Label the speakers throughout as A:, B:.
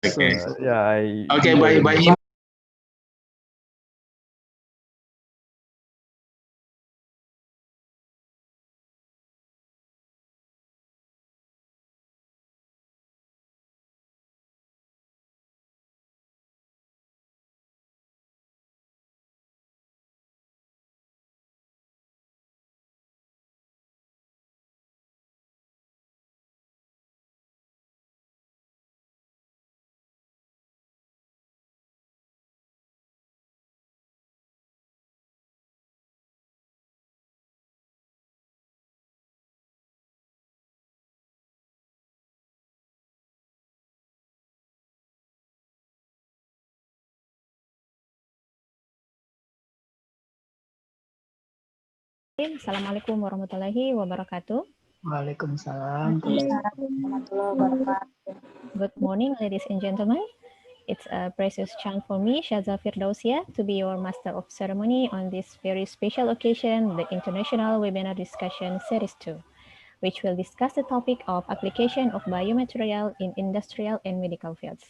A: Okay.
B: Yeah,
A: Okay, by him.
C: Assalamualaikum warahmatullahi wabarakatuh.
D: Waalaikumsalam.
C: Good morning, ladies and gentlemen. It's a precious chance for me, Shaza Firdausia, to be your master of ceremony on this very special occasion, the International Webinar Discussion Series 2, which will discuss the topic of application of biomaterial in industrial and medical fields.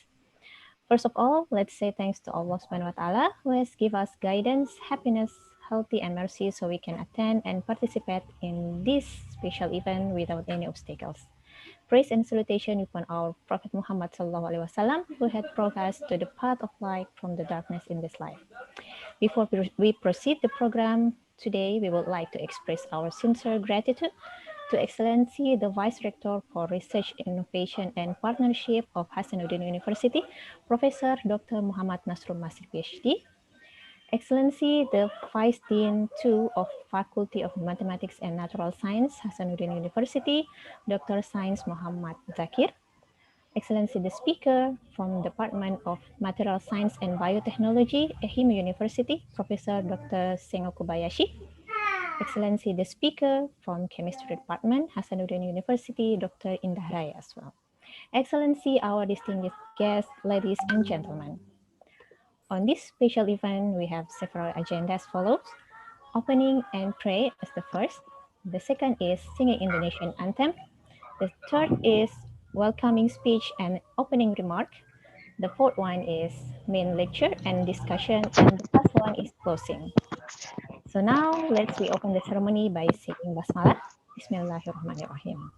C: First of all, let's say thanks to Allah Subhanahu wa Ta'ala, who has given us guidance, happiness, healthy, and mercy so we can attend and participate in this special event without any obstacles. Praise and salutation upon our Prophet Muhammad Sallallahu Alaihi Wasallam, who had brought us to the path of light from the darkness in this life. Before we proceed the program today, we would like to express our sincere gratitude to Excellency, the Vice Rector for Research, Innovation and Partnership of Hasanuddin University, Professor Dr. Muhammad Nasrul Masih PhD, Excellency, the Vice Dean II of Faculty of Mathematics and Natural Science, Hasanuddin University, Dr. Sains Muhammad Zakir, Excellency, the Speaker from Department of Material Science and Biotechnology, Ehime University, Professor Dr. Sengo Kobayashi, Excellency, the Speaker from Chemistry Department, Hasanuddin University, Dr. Indah Raya as well. Excellency, our distinguished guests, ladies and gentlemen. On this special event, we have several agendas as follows. Opening and pray as the first. The second is singing Indonesian anthem. The third is welcoming speech and opening remark. The fourth one is main lecture and discussion. And the last one is closing. So now let's reopen the ceremony by saying Basmalah. Bismillahirrahmanirrahim.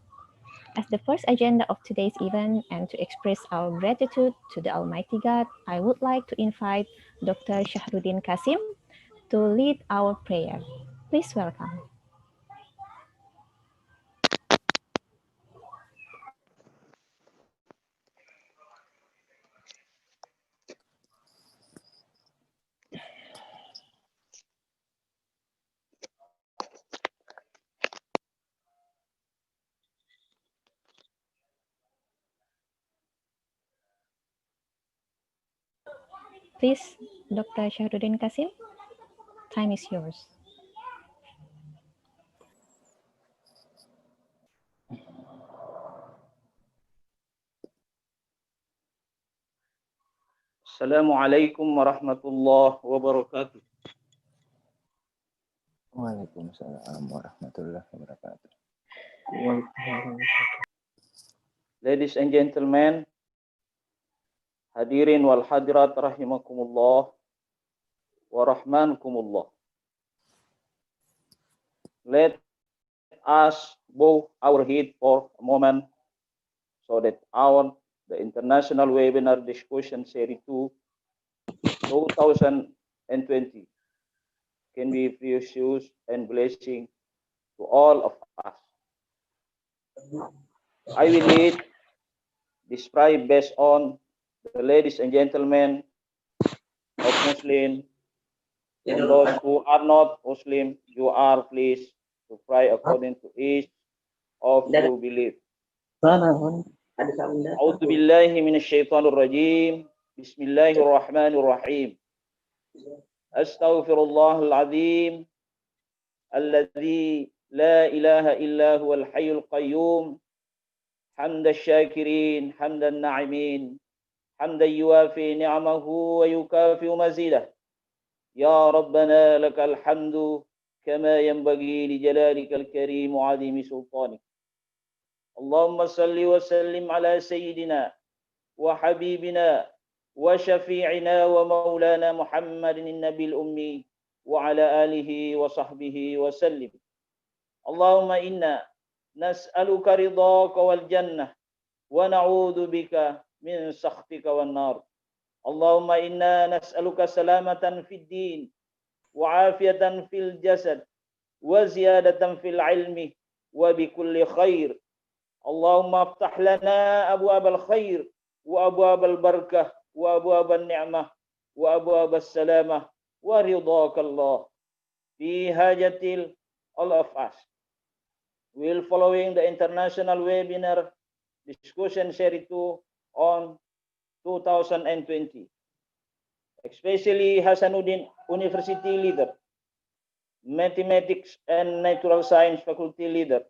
C: As the first agenda of today's event and to express our gratitude to the Almighty God, I would like to invite Dr. Shahruddin Kasim to lead our prayer. Please welcome. Please, Dr. Shahruddin Kasim, time is yours.
E: Assalamualaikum warahmatullahi wabarakatuh.
B: Waalaikumsalam warahmatullahi wabarakatuh.
E: Ladies and gentlemen, hadirin wal hadirat rahimakumullah wa rahmankumullah. Let us bow our head for a moment so that the International Webinar Discussion Series 2 2020 can be precious and blessing to all of us. I will lead this prayer based on the ladies and gentlemen of Muslim. And those who are not Muslim, you are pleased to pray according to each of you believe. أعوذ بالله من الشيطان الرجيم بسم الله الرحمن الرحيم أستغفر الله العظيم الذي لا إله إلا هو الحي القيوم حمد الشاكرين حمد الناعمين حمدا يوافي نعمه ويكافئ مزيده يا ربنا لك الحمد كما ينبغي لجلالك الكريم وعظيم سلطانك اللهم صل وسلم على سيدنا وحبيبنا وشفيعنا ومولانا محمد النبي الأمي وعلى آله وصحبه وسلم. اللهم إنا نسألك رضاك والجنة ونعوذ بك من سخطك والنار. اللهم إنا نسألك سلامة في الدين وعافية في الجسد وزيادة في العلم وبكل خير. اللهم افتح لنا أبواب الخير وأبواب البركة وأبواب النعمة وأبواب السلامة ورضاك الله. في حاجة all of us will following the International Webinar Discussion Series 2 on 2020, especially Hasanuddin University Leader, Mathematics and Natural Science Faculty Leader,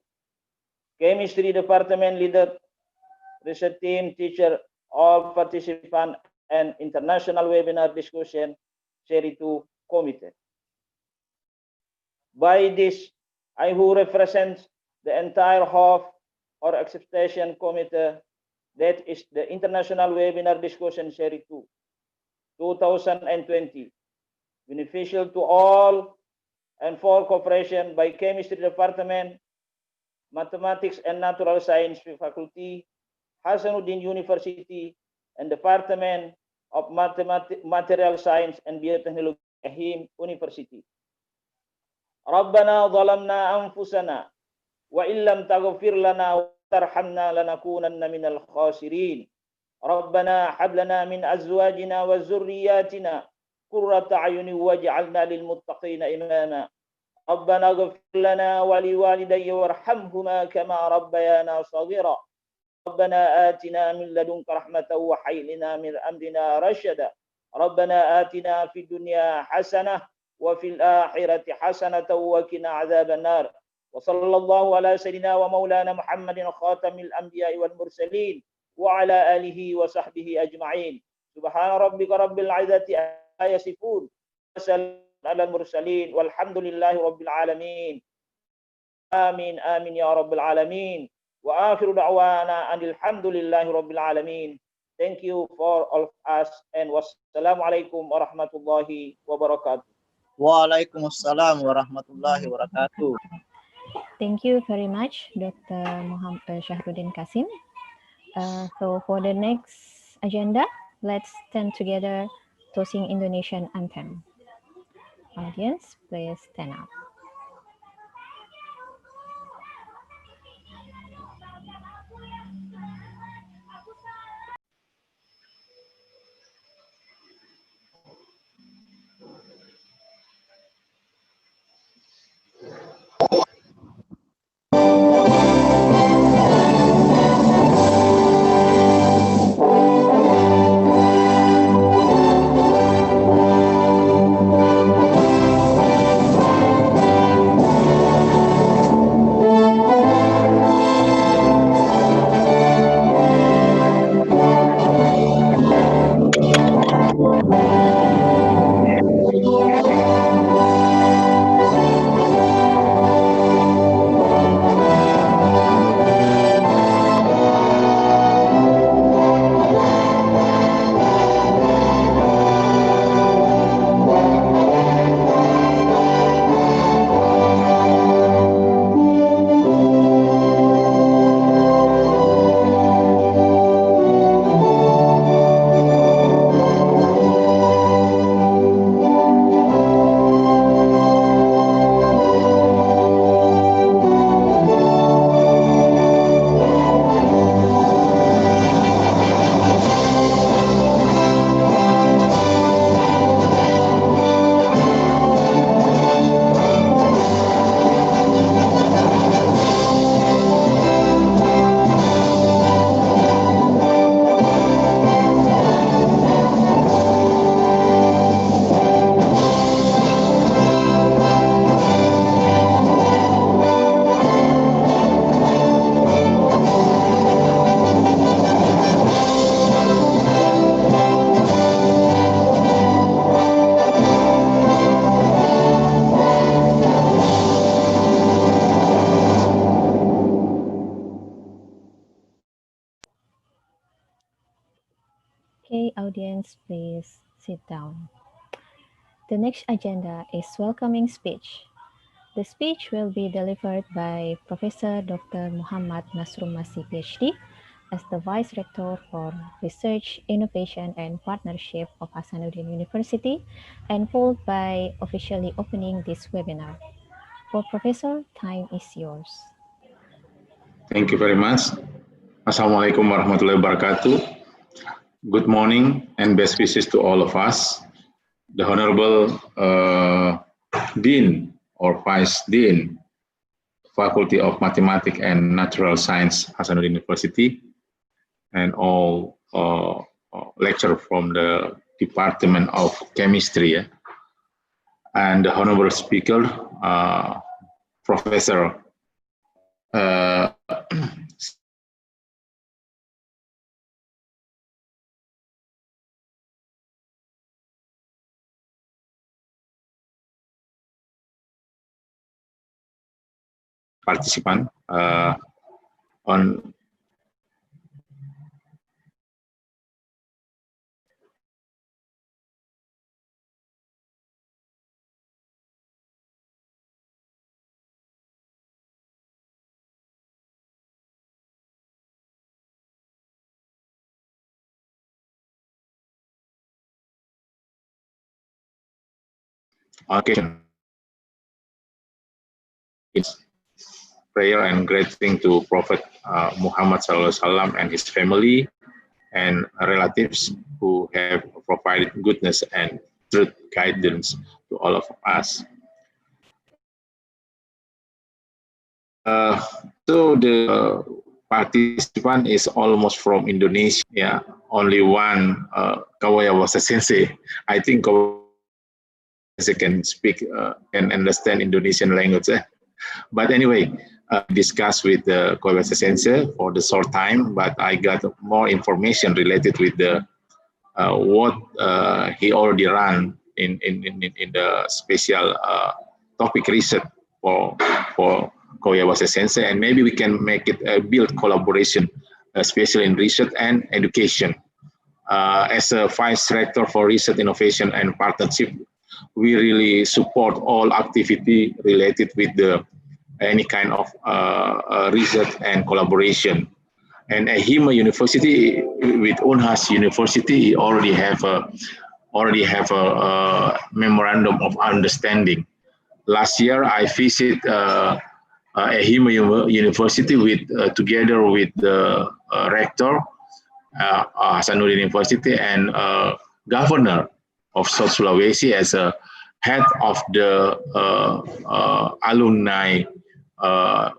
E: Chemistry Department Leader, Research Team, Teacher, all participants, and International Webinar Discussion Series 2 Committee. By this, I who represents the entire half or acceptation committee, that is the International Webinar Discussion Series 2, 2020, beneficial to all and for cooperation by Chemistry Department, Mathematics and Natural Science Faculty, Hasanuddin University, and Department of Material Science and Biotechnology, Ahim University. ربنا ظلمنا أنفسنا وإن لم تغفر لنا وترحمنا لنكونن من الخاسرين. ربنا هب لنا من أزواجنا وذرياتنا قرة أعين واجعلنا للمتقين إماما. ربنا اغفر لنا ولوالدي وارحمهما كما ربيانا صغيرا. ربنا آتنا من لدنك رحمة وهيئ لنا من أمرنا رشدا. ربنا آتنا في الدنيا حسنة وفي الآخرة حسنة وقنا عذاب النار. وصلى الله على سيدنا ومولانا محمد خاتم الأنبياء والمرسلين وعلى آله وصحبه أجمعين. سبحان ربك رب العزة عما يصفون وسلام على المرسلين والحمد لله رب العالمين. آمين آمين يا رب العالمين. وآخر دعوانا أن الحمد لله رب العالمين. Thank you for all of us and wassalamu alaikum warahmatullahi wabarakatuh.
A: Waalaikumsalam warahmatullahi wabarakatuh.
C: Thank you very much, Dr. Muhammad Shahruddin Kasim. So for the next agenda, let's stand together to sing Indonesian anthem. Audience, please stand up. students, please sit down. The next agenda is welcoming speech. The speech will be delivered by Professor Dr. Muhammad Nasrul Masih, PhD, as the Vice Rector for Research, Innovation, and Partnership of Hasanuddin University, and followed by officially opening this webinar. For Professor, time is yours.
F: Thank you very much. Assalamualaikum warahmatullahi wabarakatuh. Good morning and best wishes to all of us. The Honorable Dean or Vice Dean, Faculty of Mathematics and Natural Science, Hasanuddin University, and all lecturers from the Department of Chemistry, and the Honorable Speaker, Professor participant on occasion. It's prayer and greeting to Prophet Muhammad SAW and his family and relatives who have provided goodness and truth guidance to all of us. So the participant is almost from Indonesia. Yeah, only one Kawayawasa Sensei. I think Kawayawasa can speak and understand Indonesian language. But anyway, discuss with the Kawayawasa Sensei for the short time, but I got more information related with the what he already ran in the special topic research for Kawayawasa Sensei, and maybe we can make it build collaboration, especially in research and education. As a Vice Rector for Research, Innovation, and Partnership, we really support all activity related with the any kind of research and collaboration. And Hima University with Unhas University already have a memorandum of understanding. Last year, I visited Hima University with together with the rector Hasanuddin University and governor of South Sulawesi as a head of the alumni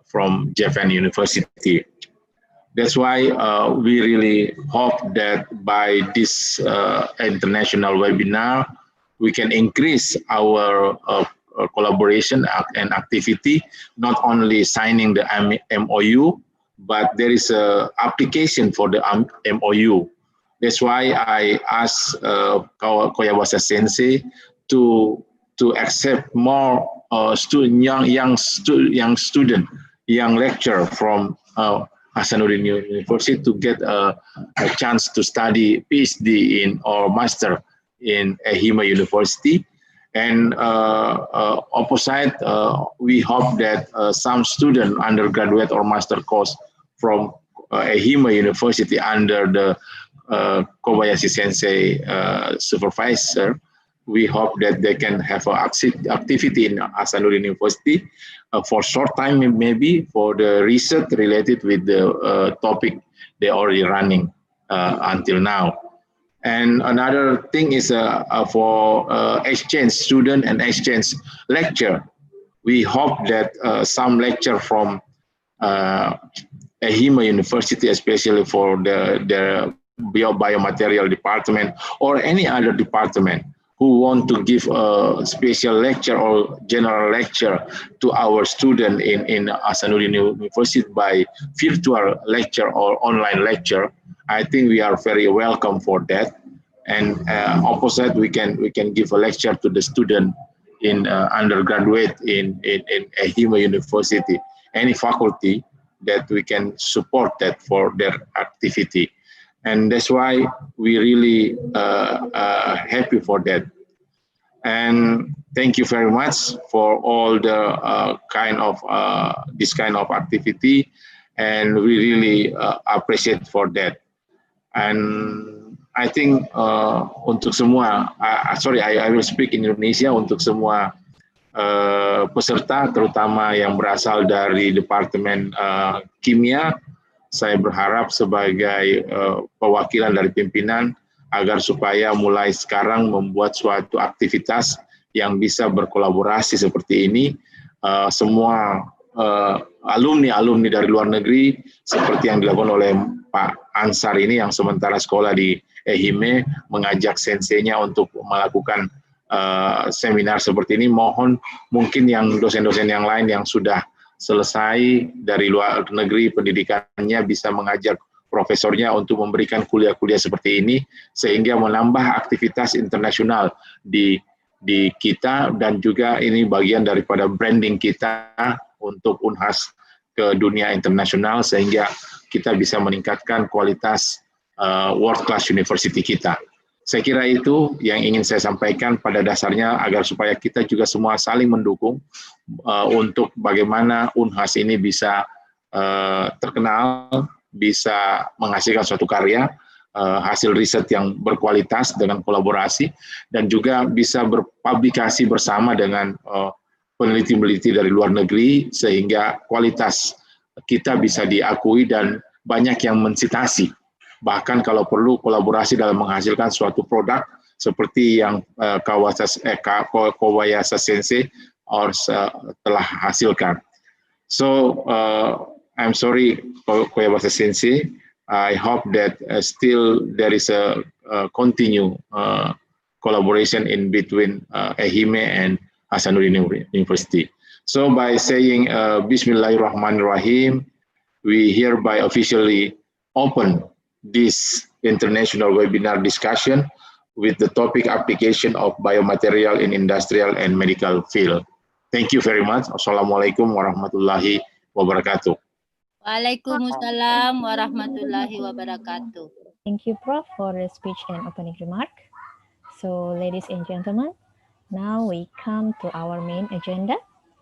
F: from Japan University. That's why we really hope that by this international webinar, we can increase our collaboration and activity, not only signing the MOU, but there is an application for the MOU. That's why I asked Kawayawasa Sensei to accept more young lecturer from Hasanuddin University to get a chance to study PhD in or master in Hima University. And opposite, we hope that some student undergraduate or master course from Hima University under the Kobayashi Sensei supervisor, we hope that they can have an activity in Hasanuddin University for short time, maybe for the research related with the topic they already running until now. And another thing is for exchange student and exchange lecture. We hope that some lecture from Hima University, especially for the biomaterial department or any other department who want to give a special lecture or general lecture to our student in Hasanuddin University by virtual lecture or online lecture, I think we are very welcome for that. And opposite, we can give a lecture to the student in undergraduate in Hima University, any faculty that we can support that for their activity. And that's why we really happy for that. And thank you very much for all the this kind of activity, and we really appreciate for that. And I think untuk semua, I will speak in Indonesia untuk semua peserta, terutama yang berasal dari Departemen Kimia. Saya berharap sebagai perwakilan dari pimpinan agar supaya mulai sekarang membuat suatu aktivitas yang bisa berkolaborasi seperti ini. Semua alumni-alumni dari luar negeri seperti yang dilakukan oleh Pak Ansar ini yang sementara sekolah di Ehime mengajak senseinya untuk melakukan seminar seperti ini. Mohon mungkin yang dosen-dosen yang lain yang sudah selesai dari luar negeri pendidikannya bisa mengajak profesornya untuk memberikan kuliah-kuliah seperti ini sehingga menambah aktivitas internasional di kita, dan juga ini bagian daripada branding kita untuk Unhas ke dunia internasional sehingga kita bisa meningkatkan kualitas world class university kita. Saya kira itu yang ingin saya sampaikan pada dasarnya agar supaya kita juga semua saling mendukung untuk bagaimana Unhas ini bisa terkenal, bisa menghasilkan suatu karya, hasil riset yang berkualitas dengan kolaborasi, dan juga bisa berpublikasi bersama dengan peneliti-peneliti dari luar negeri sehingga kualitas kita bisa diakui dan banyak yang mensitasi. Bahkan kalau perlu kolaborasi dalam menghasilkan suatu produk seperti yang Kobayasa Sensei telah hasilkan. So I'm sorry, Kobayasa Sensei. I hope that still there is a continue collaboration in between Ehime and Hasanuddin University. So by saying Bismillahirrahmanirrahim, we hereby officially open this international webinar discussion with the topic application of biomaterial in industrial and medical field. Thank you very much. Assalamualaikum warahmatullahi wabarakatuh.
G: Waalaikumsalam warahmatullahi wabarakatuh.
C: Thank you, Prof, for the speech and opening remark. So, ladies and gentlemen, now we come to our main agenda,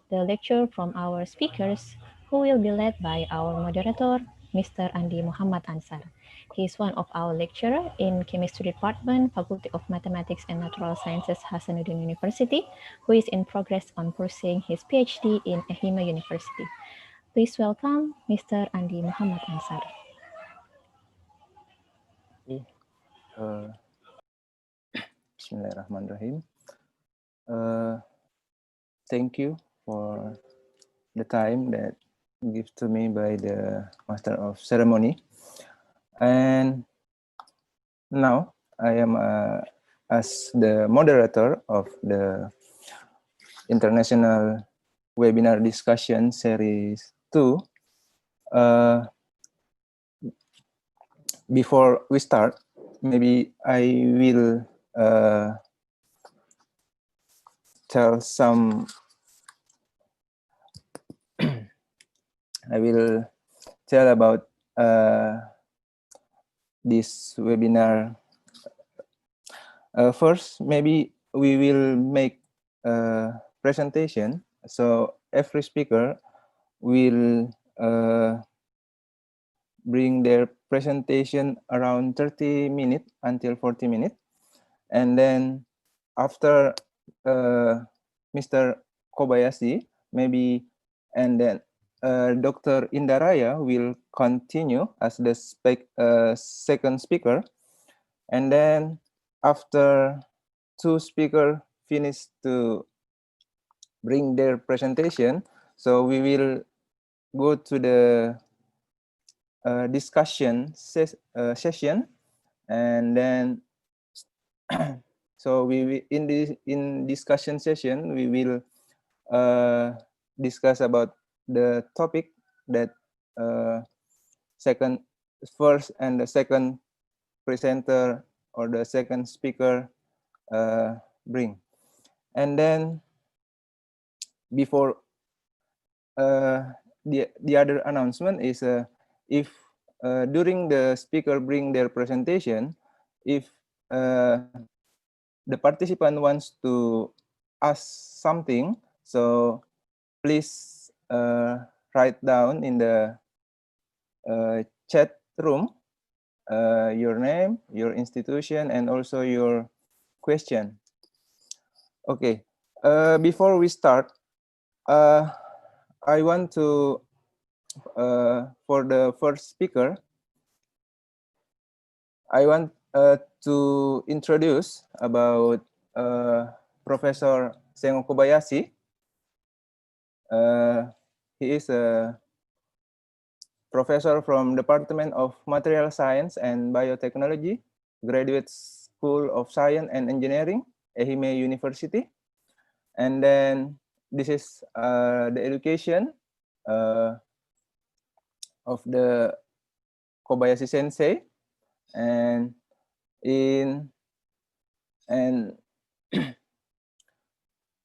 C: the lecture from our speakers, who will be led by our moderator, Mr. Andi Muhammad Ansar. He is one of our lecturers in Chemistry Department, Faculty of Mathematics and Natural Sciences, Hasanuddin University, who is in progress on pursuing his PhD in Ehime University. Please welcome Mr. Andi Muhammad Ansar.
B: Bismillahirrahmanirrahim. Thank you for the time that given to me by the Master of Ceremony. And now I am as the moderator of the International Webinar Discussion Series 2. Before we start, maybe I will tell some about this webinar. First, maybe we will make a presentation. So every speaker will bring their presentation around 30 minutes until 40 minutes. And then after Mr. Kobayashi, maybe, and then Dr. Indaraya will continue as the second speaker. And then after two speakers finish to bring their presentation, so we will go to the discussion session, and then so in discussion session we will discuss about the topic that first and the second presenter or the second speaker bring. And then before the other announcement is if during the speaker bring their presentation, if the participant wants to ask something, so please write down in the chat room your name, your institution, and also your question. Okay, before we start, I want to, for the first speaker, I want to introduce about Professor Sengo Kobayashi. He is a professor from Department of Material Science and Biotechnology, Graduate School of Science and Engineering, Ehime University. And then this is the education of the Kobayashi Sensei, and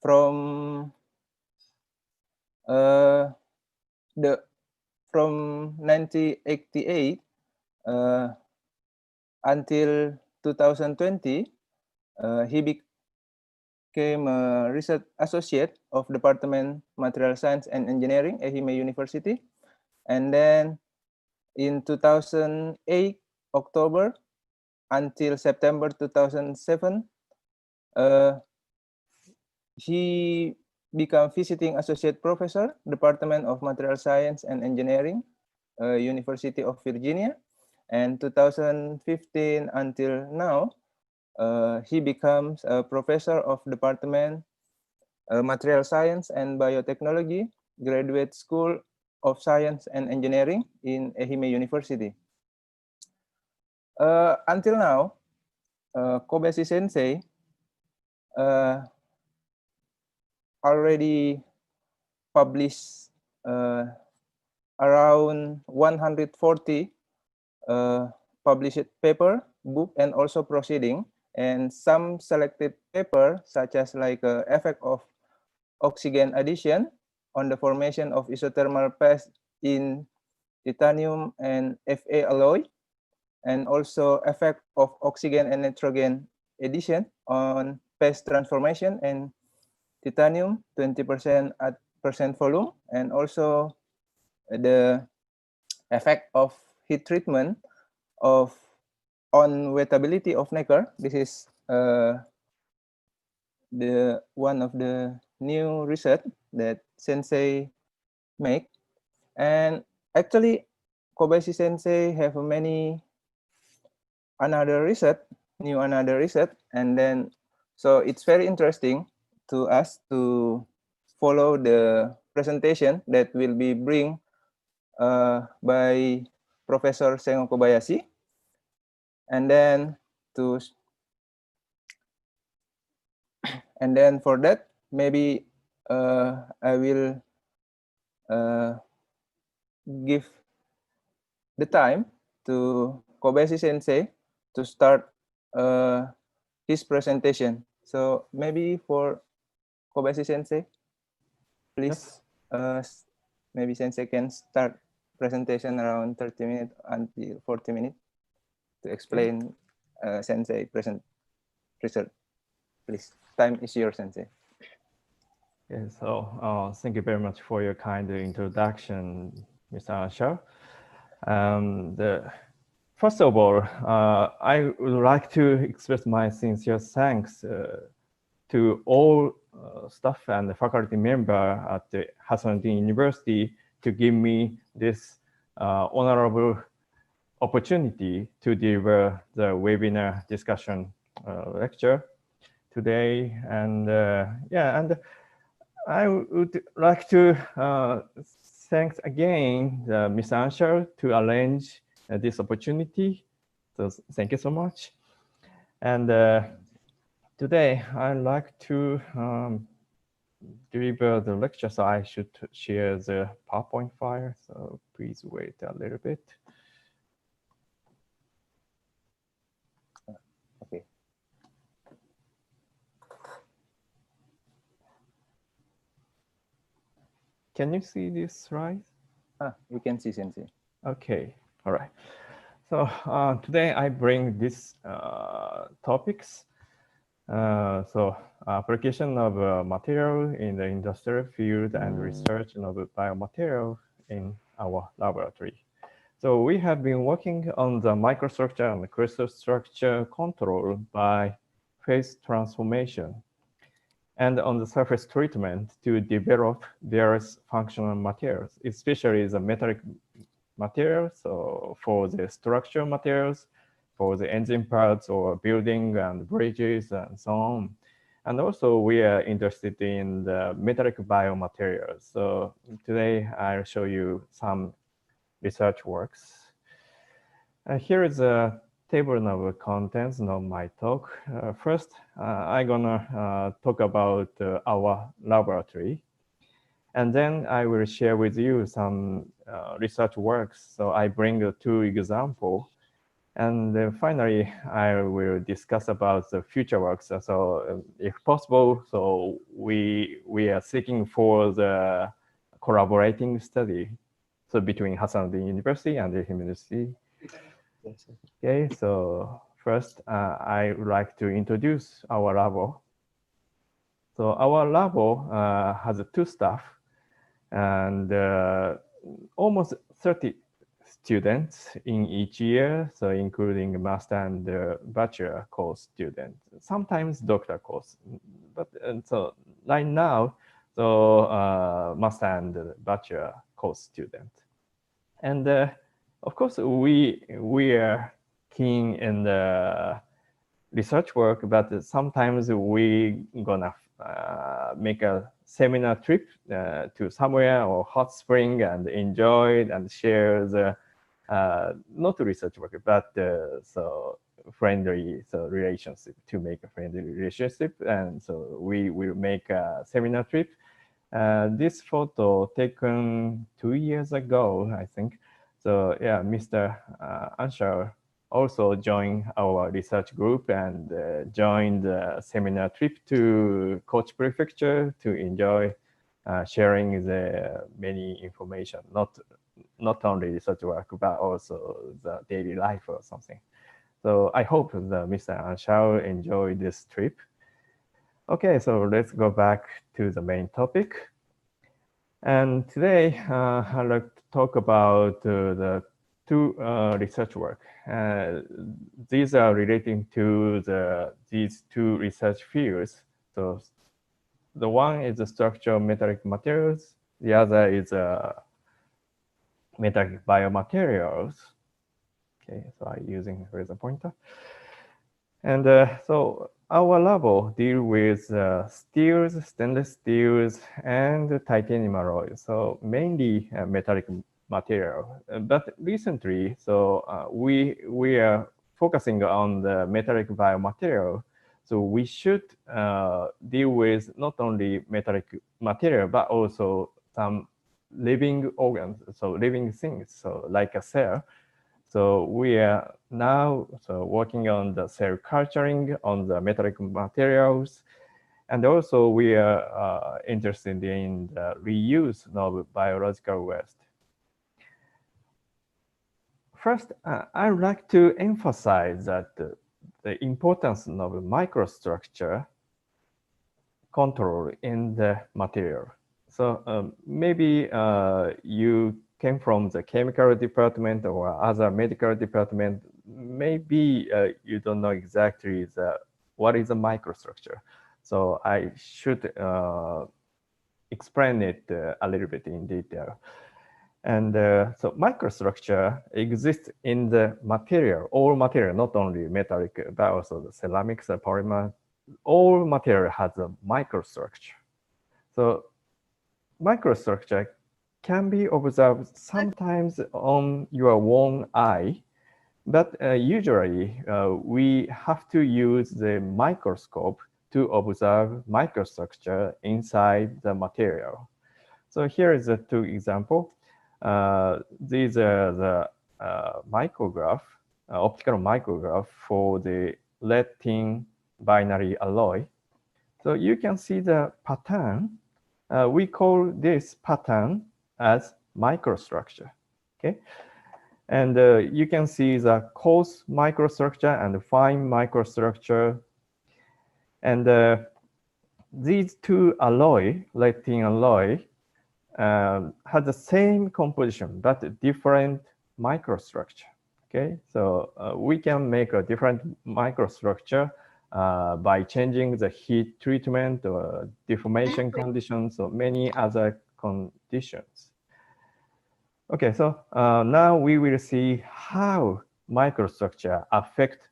B: from from 1988 until 2020, he became a research associate of Department Material Science and Engineering, Ehime University. And then in 2008, October until September 2007, he became visiting associate professor, Department of Material Science and Engineering, University of Virginia. And 2015 until now, he becomes a professor of Department Material Science and Biotechnology, Graduate School of Science and Engineering in Ehime University. Until now, Kobayashi Sensei already published around 140 published paper, book, and also proceeding, and some selected paper such as like effect of oxygen addition on the formation of isothermal phase in titanium and Fa alloy, and also effect of oxygen and nitrogen addition on phase transformation and titanium 20% at percent volume, and also the effect of heat treatment of on wettability of nacre. This is the one of the new research that Sensei make. And actually, Kobayashi Sensei have many another research, and then so it's very interesting to us to follow the presentation that will be bring by Professor Sengo Kobayashi, and then for that maybe I will give the time to Kobayashi Sensei to start his presentation. So maybe for Kobayashi Sensei, please, maybe Sensei can start presentation around 30 minutes until 40 minutes to explain Sensei present research. Please, time is yours, Sensei.
H: Okay, so thank you very much for your kind introduction, Mr. Asher. First of all, I would like to express my sincere thanks to all staff and faculty member at the Hassanuddin University to give me this honorable opportunity to deliver the webinar discussion lecture today. And and I would like to thank again Ms. Ansher to arrange this opportunity. So thank you so much. And today I'd like to deliver the lecture, so I should share the PowerPoint file. So please wait a little bit.
B: Okay.
H: Can you see this slide?
B: We can see, Sensei.
H: Okay, All right. So today I bring these topics. Application of material in the industrial field and research of biomaterial in our laboratory. So we have been working on the microstructure and crystal structure control by phase transformation and on the surface treatment to develop various functional materials, especially the metallic materials, so for the structural materials, for the engine parts or building and bridges and so on. And also we are interested in the metallic biomaterials. So today I'll show you some research works. Here is a table of contents of my talk. First, I'm gonna talk about our laboratory. And then I will share with you some research works. So I bring 2 examples. And then finally, I will discuss about the future works. So if possible, so we are seeking for the collaborating study. So between Hasanuddin University and the University. Okay, so first, I would like to introduce our lab. So our lab has 2 staff and almost 30 students in each year, so including master and bachelor course students, sometimes doctor course. But so right now, so master and bachelor course student. And of course, we are keen in the research work, but sometimes we gonna make a seminar trip to somewhere or hot spring and enjoy and share the not research work, but so friendly relationship, to make a friendly relationship. And so we will make a seminar trip. This photo taken 2 years ago, I think. So yeah, Mr. Anshar also joined our research group and joined the seminar trip to Kochi Prefecture to enjoy sharing the many information, not only research work, but also the daily life or something. So I hope that Mr. Anshar enjoyed this trip. Okay, so let's go back to the main topic. And today, I'd like to talk about the 2 research work. These are relating to these 2 research fields. So the one is the structural metallic materials. The other is metallic biomaterials. Okay, so I'm using razor pointer. And so our lab deal with steels, stainless steels, and titanium alloys. So mainly metallic material. But recently, so we are focusing on the metallic biomaterial. So we should deal with not only metallic material, but also some living organs, so living things, so like a cell. So we are now working on the cell culturing on the metallic materials. And also we are interested in the reuse of biological waste. First, I would like to emphasize that the importance of microstructure control in the material. So maybe you came from the chemical department or other medical department. Maybe you don't know exactly what is a microstructure. So I should explain it a little bit in detail. And so microstructure exists in the material, all material, not only metallic, but also the ceramics, the polymer. All material has a microstructure. So microstructure can be observed sometimes on your own eye, but usually we have to use the microscope to observe microstructure inside the material. So here is the 2 examples. These are the micrograph, optical micrograph for the lead-tin binary alloy. So you can see the pattern. We call this pattern as microstructure. Okay, And you can see the coarse microstructure and fine microstructure. And these two alloy, lead tin alloy, have the same composition but different microstructure. Okay, so we can make a different microstructure by changing the heat treatment or deformation conditions or many other conditions. Okay, so now we will see how microstructure affect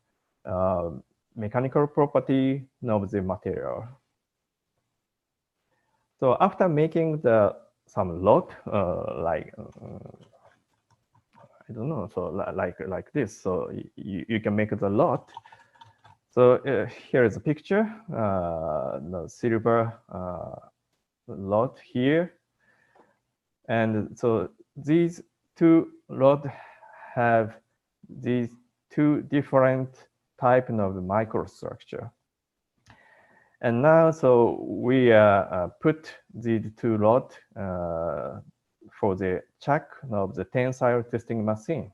H: mechanical property of the material. So after making some lot, I don't know, so like this, so you can make the lot. So here is a picture, the silver lot here. And so these two rods have these two different types of microstructure. And now, so we put these two rods for the check of the tensile testing machine.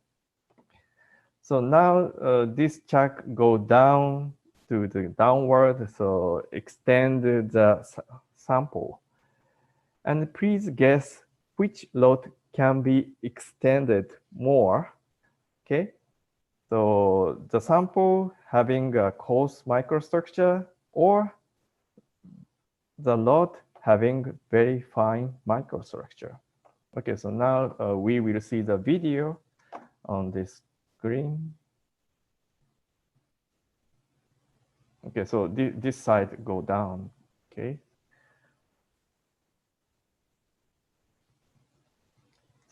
H: So now this check go down to the downward, so extend the sample. And please guess which rod can be extended more. Okay, so the sample having a coarse microstructure or the rod having very fine microstructure. Okay, so now we will see the video on this screen. Okay, so this side go down. Okay.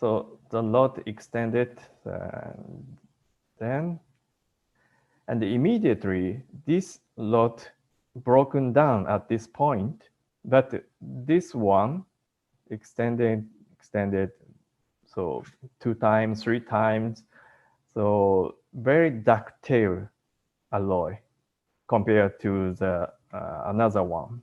H: So the rod extended, and immediately this rod broken down at this point, but this one extended, so 2 times, 3 times, so very ductile alloy compared to the another one.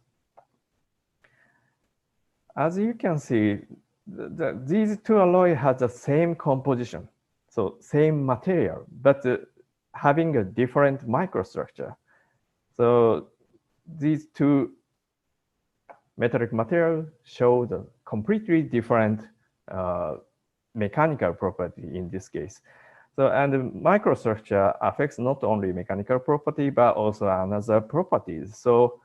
H: As you can see, these two alloy has the same composition, so same material, but having a different microstructure. So these two metallic material show the completely different mechanical property in this case. So, and the microstructure affects not only mechanical property, but also another properties. So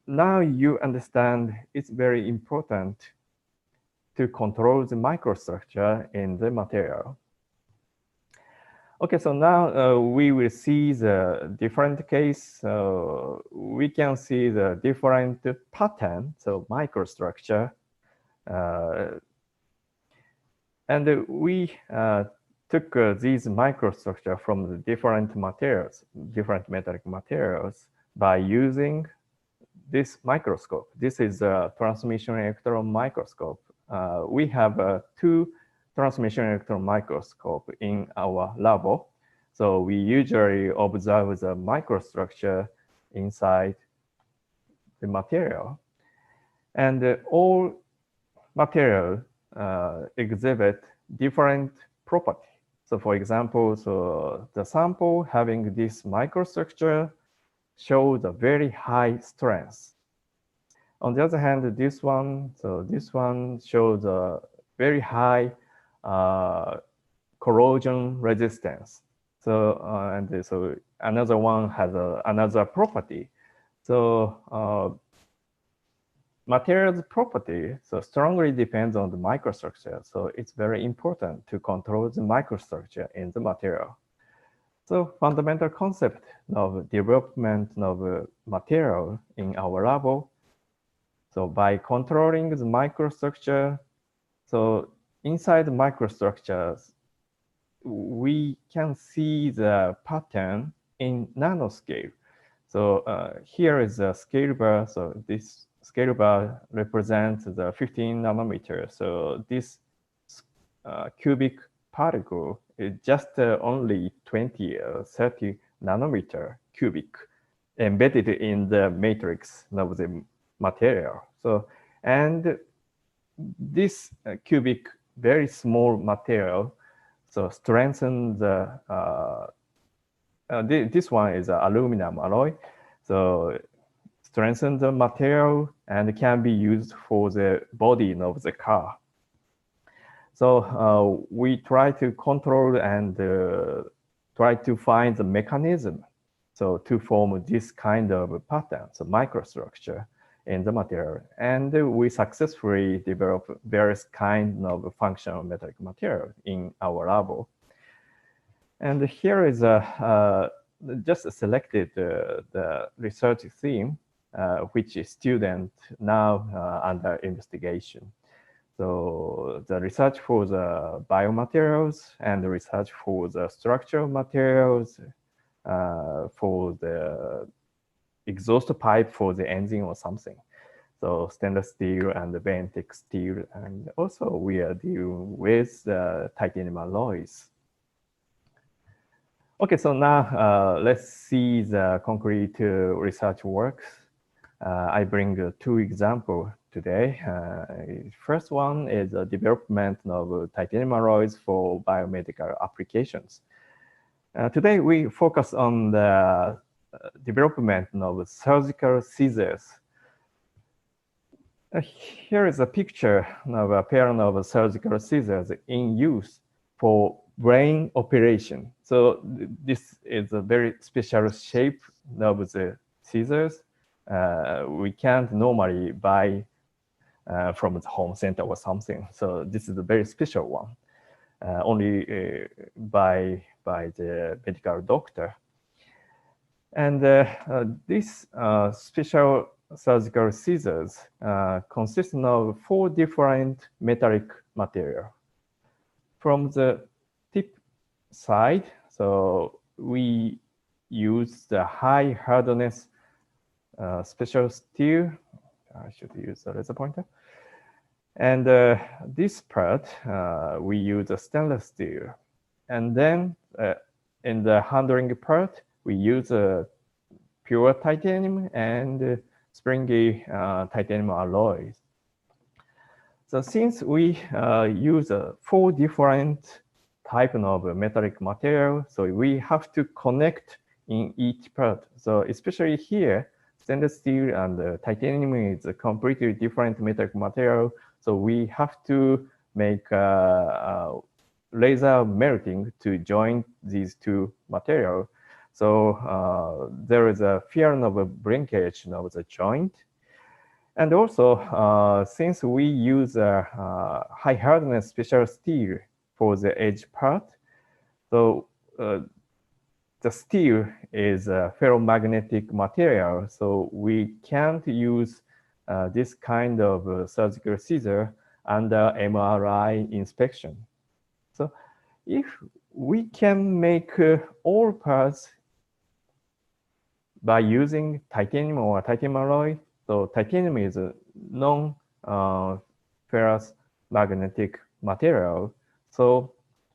H: now you understand it's very important to control the microstructure in the material. Okay, so now we will see the different case. We can see the different pattern, so microstructure. And we took these microstructure from the different materials, different metallic materials, by using this microscope. This is a transmission electron microscope. We have 2 transmission electron microscope in our lab. So we usually observe the microstructure inside the material. And all material exhibit different property. So for example, so the sample having this microstructure shows a very high strength. On the other hand, this one shows a very high corrosion resistance. So so another one has another property. So materials property so strongly depends on the microstructure. So it's very important to control the microstructure in the material. So fundamental concept of development of material in our lab. So by controlling the microstructure, so inside the microstructures, we can see the pattern in nanoscale. So here is a scale bar. So this scale bar represents the 15 nanometer. So this cubic particle is just only 20 or 30 nanometer cubic embedded in the matrix of the material. So, and this cubic, very small material, So strengthen the, this one is an aluminum alloy. So strengthen the material and can be used for the body of the car. So we try to control and try to find the mechanism. So to form this kind of pattern, so microstructure in the material. And we successfully develop various kinds of functional metallic material in our lab. And here is just selected the research theme, which is student now under investigation. So the research for the biomaterials and the research for the structural materials, for the exhaust pipe for the engine or something. So stainless steel and the benthic steel, and also we are dealing with the titanium alloys. Okay, so now let's see the concrete research works. I bring two examples today. First one is the development of titanium alloys for biomedical applications. Today we focus on the development of surgical scissors. Here is a picture of a pair of surgical scissors in use for brain operation. So this is a very special shape of the scissors. We can't normally buy from the home center or something. So this is a very special one, only by the medical doctor. And this special surgical scissors consist of 4 different metallic material. From the tip side, so we use the high hardness special steel. I should use the laser pointer. And this part, we use a stainless steel. And then in the handling part, we use pure titanium and springy titanium alloys. So since we use 4 different types of metallic material, so we have to connect in each part. So especially here, stainless steel and titanium is a completely different metallic material. So we have to make laser melting to join these 2 materials. So there is a fear of a breakage of the joint. And also, since we use high hardness special steel for the edge part, so the steel is a ferromagnetic material, so we can't use this kind of surgical scissor under MRI inspection. So if we can make all parts by using titanium or titanium alloy, so titanium is a non-ferrous magnetic material, so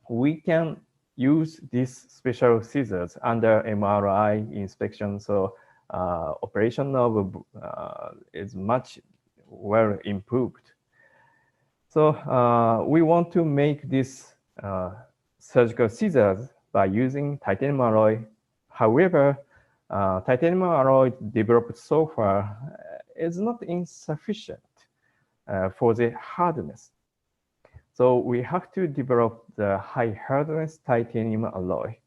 H: we can use these special scissors under MRI inspection. So operation of is much well improved. So we want to make this surgical scissors by using titanium alloy. However, titanium alloy developed so far is not insufficient for the hardness. So we have to develop the high hardness titanium alloy.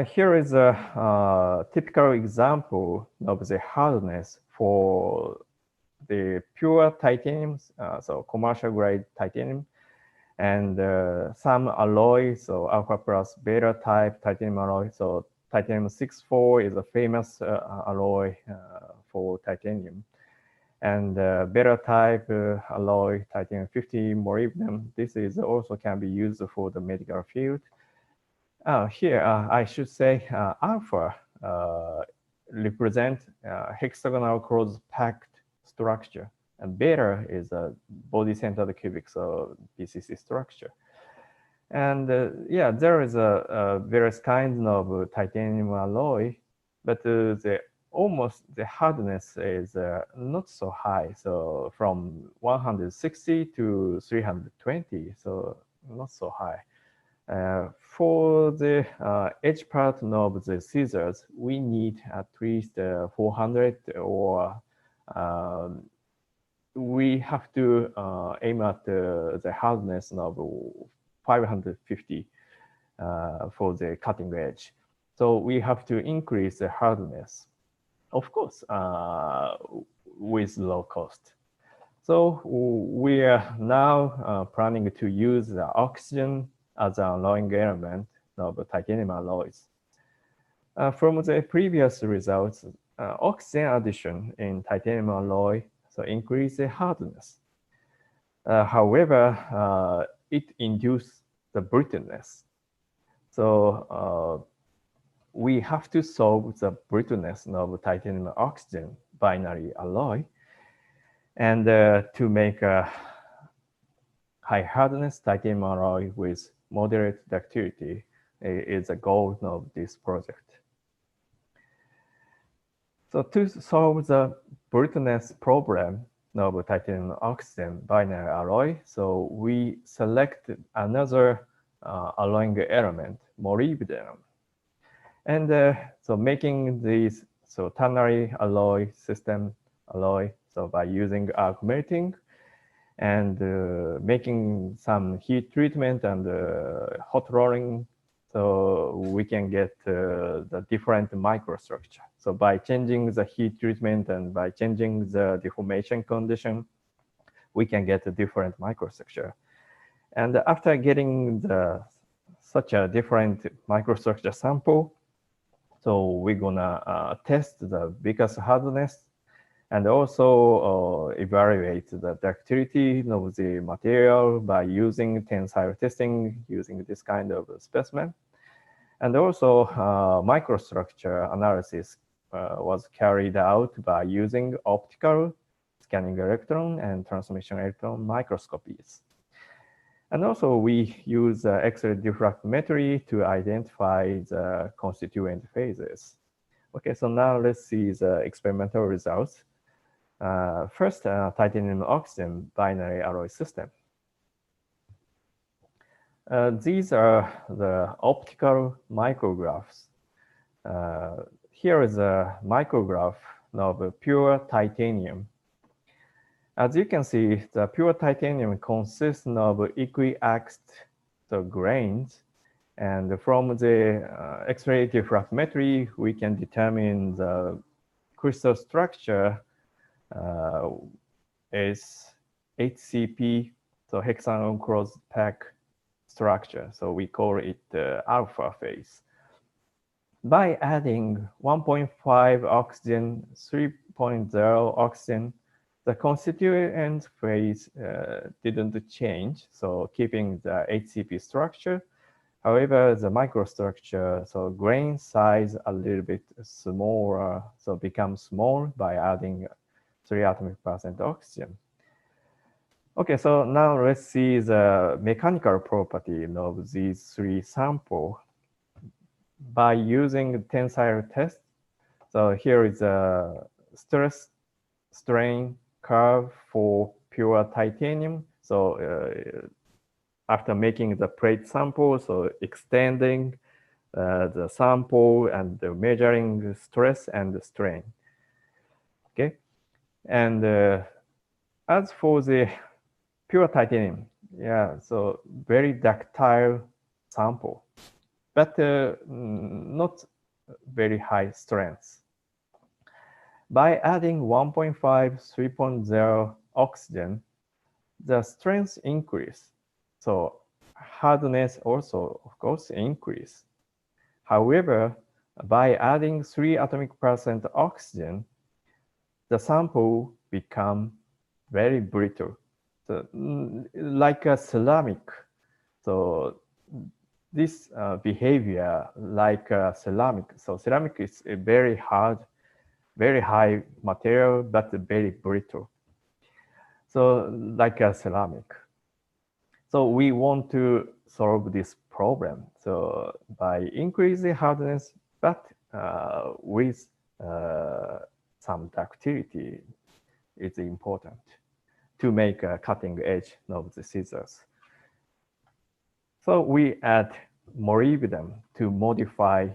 H: Here is a typical example of the hardness for the pure titanium, so commercial grade titanium, and some alloys, so alpha plus beta type titanium alloy. So titanium 64 is a famous alloy for titanium. And beta type alloy, titanium 50 molybdenum, this is also can be used for the medical field. Here, I should say alpha represent hexagonal closed packed structure, and beta is a body-centered cubic, so BCC structure. And yeah, there is a various kinds of titanium alloy, but the almost the hardness is not so high. So from 160 to 320, so not so high. For the edge part of the scissors, we need at least 400, or we have to aim at the hardness of 550 for the cutting edge. So we have to increase the hardness, of course, with low cost. So we are now planning to use the oxygen as an alloying element of titanium alloys. From the previous results, oxygen addition in titanium alloy so increase the hardness. However, it induces the brittleness. So we have to solve the brittleness of titanium oxygen binary alloy, and to make a high hardness titanium alloy with moderate ductility is the goal of this project. So to solve the brittleness problem of titanium oxygen binary alloy, so we select another alloying element, molybdenum. And so making these ternary alloy system alloy, so by using arc melting and making some heat treatment and hot rolling, so we can get the different microstructure. So by changing the heat treatment and by changing the deformation condition, we can get a different microstructure. And after getting such a different microstructure sample, so we're gonna test the biggest hardness and also evaluate the ductility of the material by using tensile testing, using this kind of specimen. And also microstructure analysis was carried out by using optical scanning electron and transmission electron microscopies. And also we use X-ray diffractometry to identify the constituent phases. Okay, so now let's see the experimental results. First, titanium oxygen binary alloy system. These are the optical micrographs. Here is a micrograph of pure titanium. As you can see, the pure titanium consists of equiaxed grains, and from the X-ray diffractometry, we can determine the crystal structure is HCP, so hexagon cross pack structure. So we call it the alpha phase. By adding 1.5 oxygen, 3.0 oxygen, the constituent phase didn't change, so keeping the HCP structure. However, the microstructure, so grain size a little bit smaller, so becomes small by adding 3 atomic % oxygen. Okay, so now let's see the mechanical property of these 3 samples by using tensile test. So here is a stress strain curve for pure titanium. So after making the plate sample, so extending the sample and measuring stress and strain. Okay, and as for the pure titanium, yeah, so very ductile sample, but not very high strength. By adding 1.5, 3.0 oxygen, the strength increase. So hardness also, of course, increase. However, by adding 3 atomic % oxygen, the sample become very brittle, so, like a ceramic. So this behavior like a ceramic. So ceramic is a very hard, very high material, but very brittle. So like a ceramic. So we want to solve this problem. So by increasing hardness, but with some ductility is important to make a cutting edge of the scissors. So we add molybdenum to modify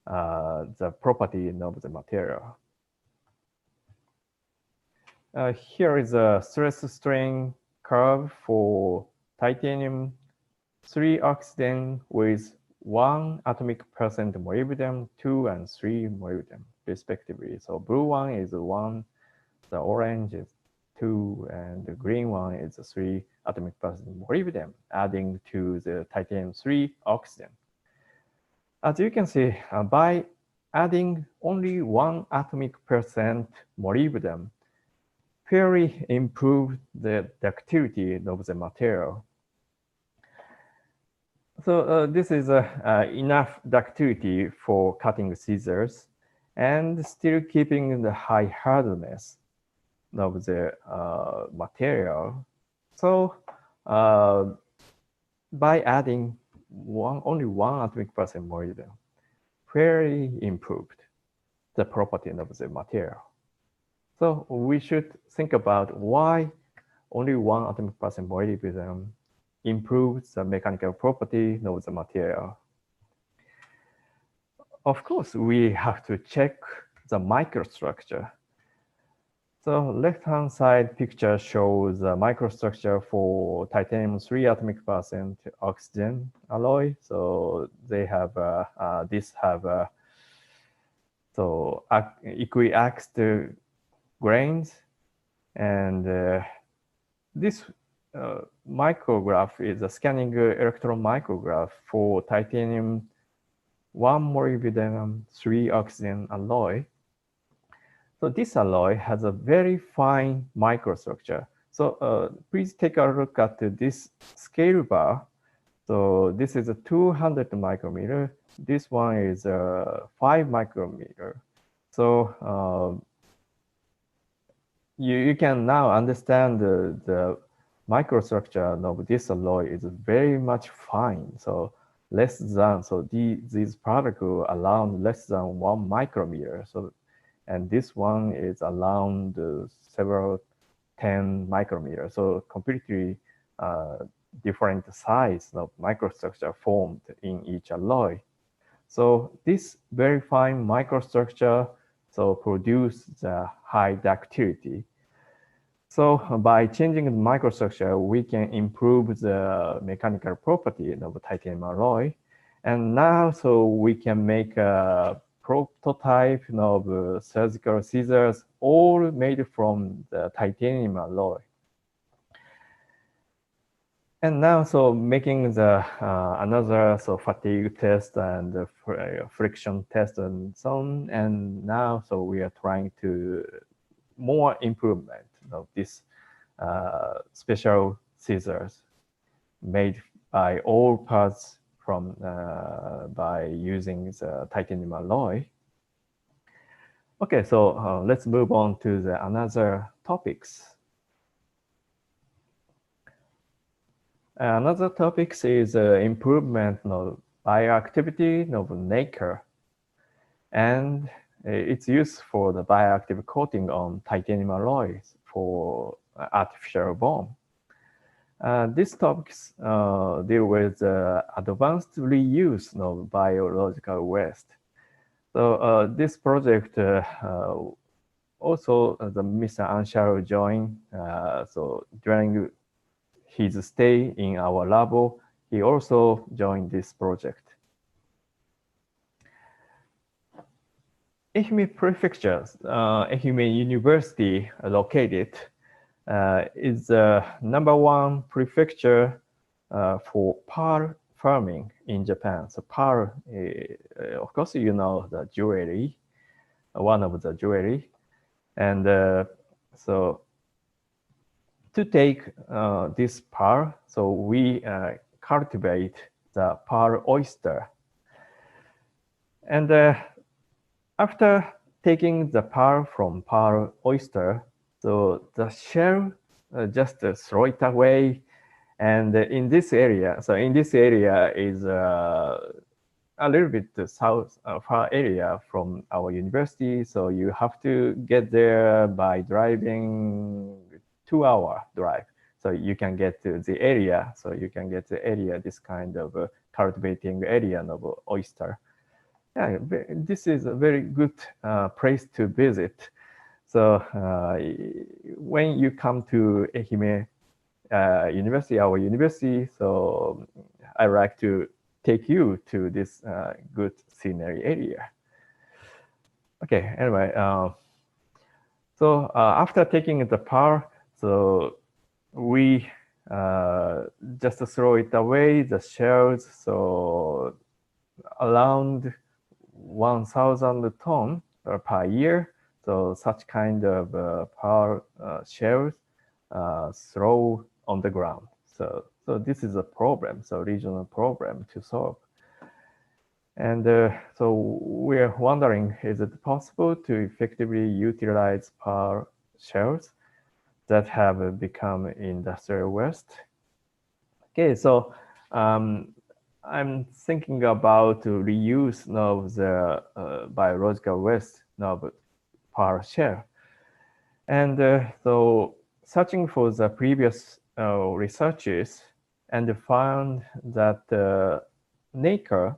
H: the property of the material. Here is a stress strain curve for titanium 3 oxygen with 1 atomic percent molybdenum, 2 and 3 molybdenum respectively. So blue one is 1, the orange is 2, and the green one is 3 atomic percent molybdenum, adding to the titanium 3 oxygen. As you can see, by adding only 1 atomic percent molybdenum, fairly improved the ductility of the material. So this is enough ductility for cutting scissors and still keeping the high hardness of the material. So by adding only 1 atomic percent molybdenum, fairly improved the property of the material. So we should think about why only 1 atomic percent molybdenum improves the mechanical property of the material. Of course, we have to check the microstructure. So left-hand side picture shows the microstructure for titanium 3 atomic percent oxygen alloy. So they have so equiaxed grains, and this micrograph is a scanning electron micrograph for titanium 1 molybdenum 3 oxygen alloy. So this alloy has a very fine microstructure. So please take a look at this scale bar. So this is a 200 micrometer. This one is 5 micrometer. So you can now understand the microstructure of this alloy is very much fine. So less than, so these particles around less than 1 micrometer. So, and this one is around several 10 micrometers. So completely different size of microstructure formed in each alloy. So this very fine microstructure so produce the high ductility. So by changing the microstructure, we can improve the mechanical property of titanium alloy. And now, so we can make a prototype of surgical scissors, all made from the titanium alloy. And now, so making the another fatigue test and friction test and so on. And now, so we are trying to more improvement of this special scissors made by all parts from by using the titanium alloy. Okay, so let's move on to the another topics. Another topics is improvement of bioactivity of nacre, and it's used for the bioactive coating on titanium alloys for artificial bone. These topics deal with advanced reuse of biological waste. So this project also the Mr. Ansharo joined. So during his stay in our lab, he also joined this project. Ehime Prefecture, Ehime University located, is the #1 prefecture for pearl farming in Japan. So pearl, of course, you know the jewelry, one of the jewelry. And so to take this pearl, so we cultivate the pearl oyster. And after taking the pearl from pearl oyster, so the shell just throw it away. And in this area, so in this area is a little bit south far area from our university, so you have to get there by driving 2-hour drive. So you can get to the area. So you can get the area, this kind of cultivating area of oyster. Yeah, this is a very good place to visit. So when you come to Ehime University, our university, so I like to take you to this good scenery area. Okay, anyway, so after taking the power, so we just throw it away, the shells, so around 1,000 tons per year. So such kind of power shells throw on the ground. So this is a problem, so regional problem to solve. And so we're wondering, is it possible to effectively utilize power shells that have become industrial waste? Okay, so I'm thinking about reuse of the biological waste of power shell. And so searching for the previous researches and found that nacre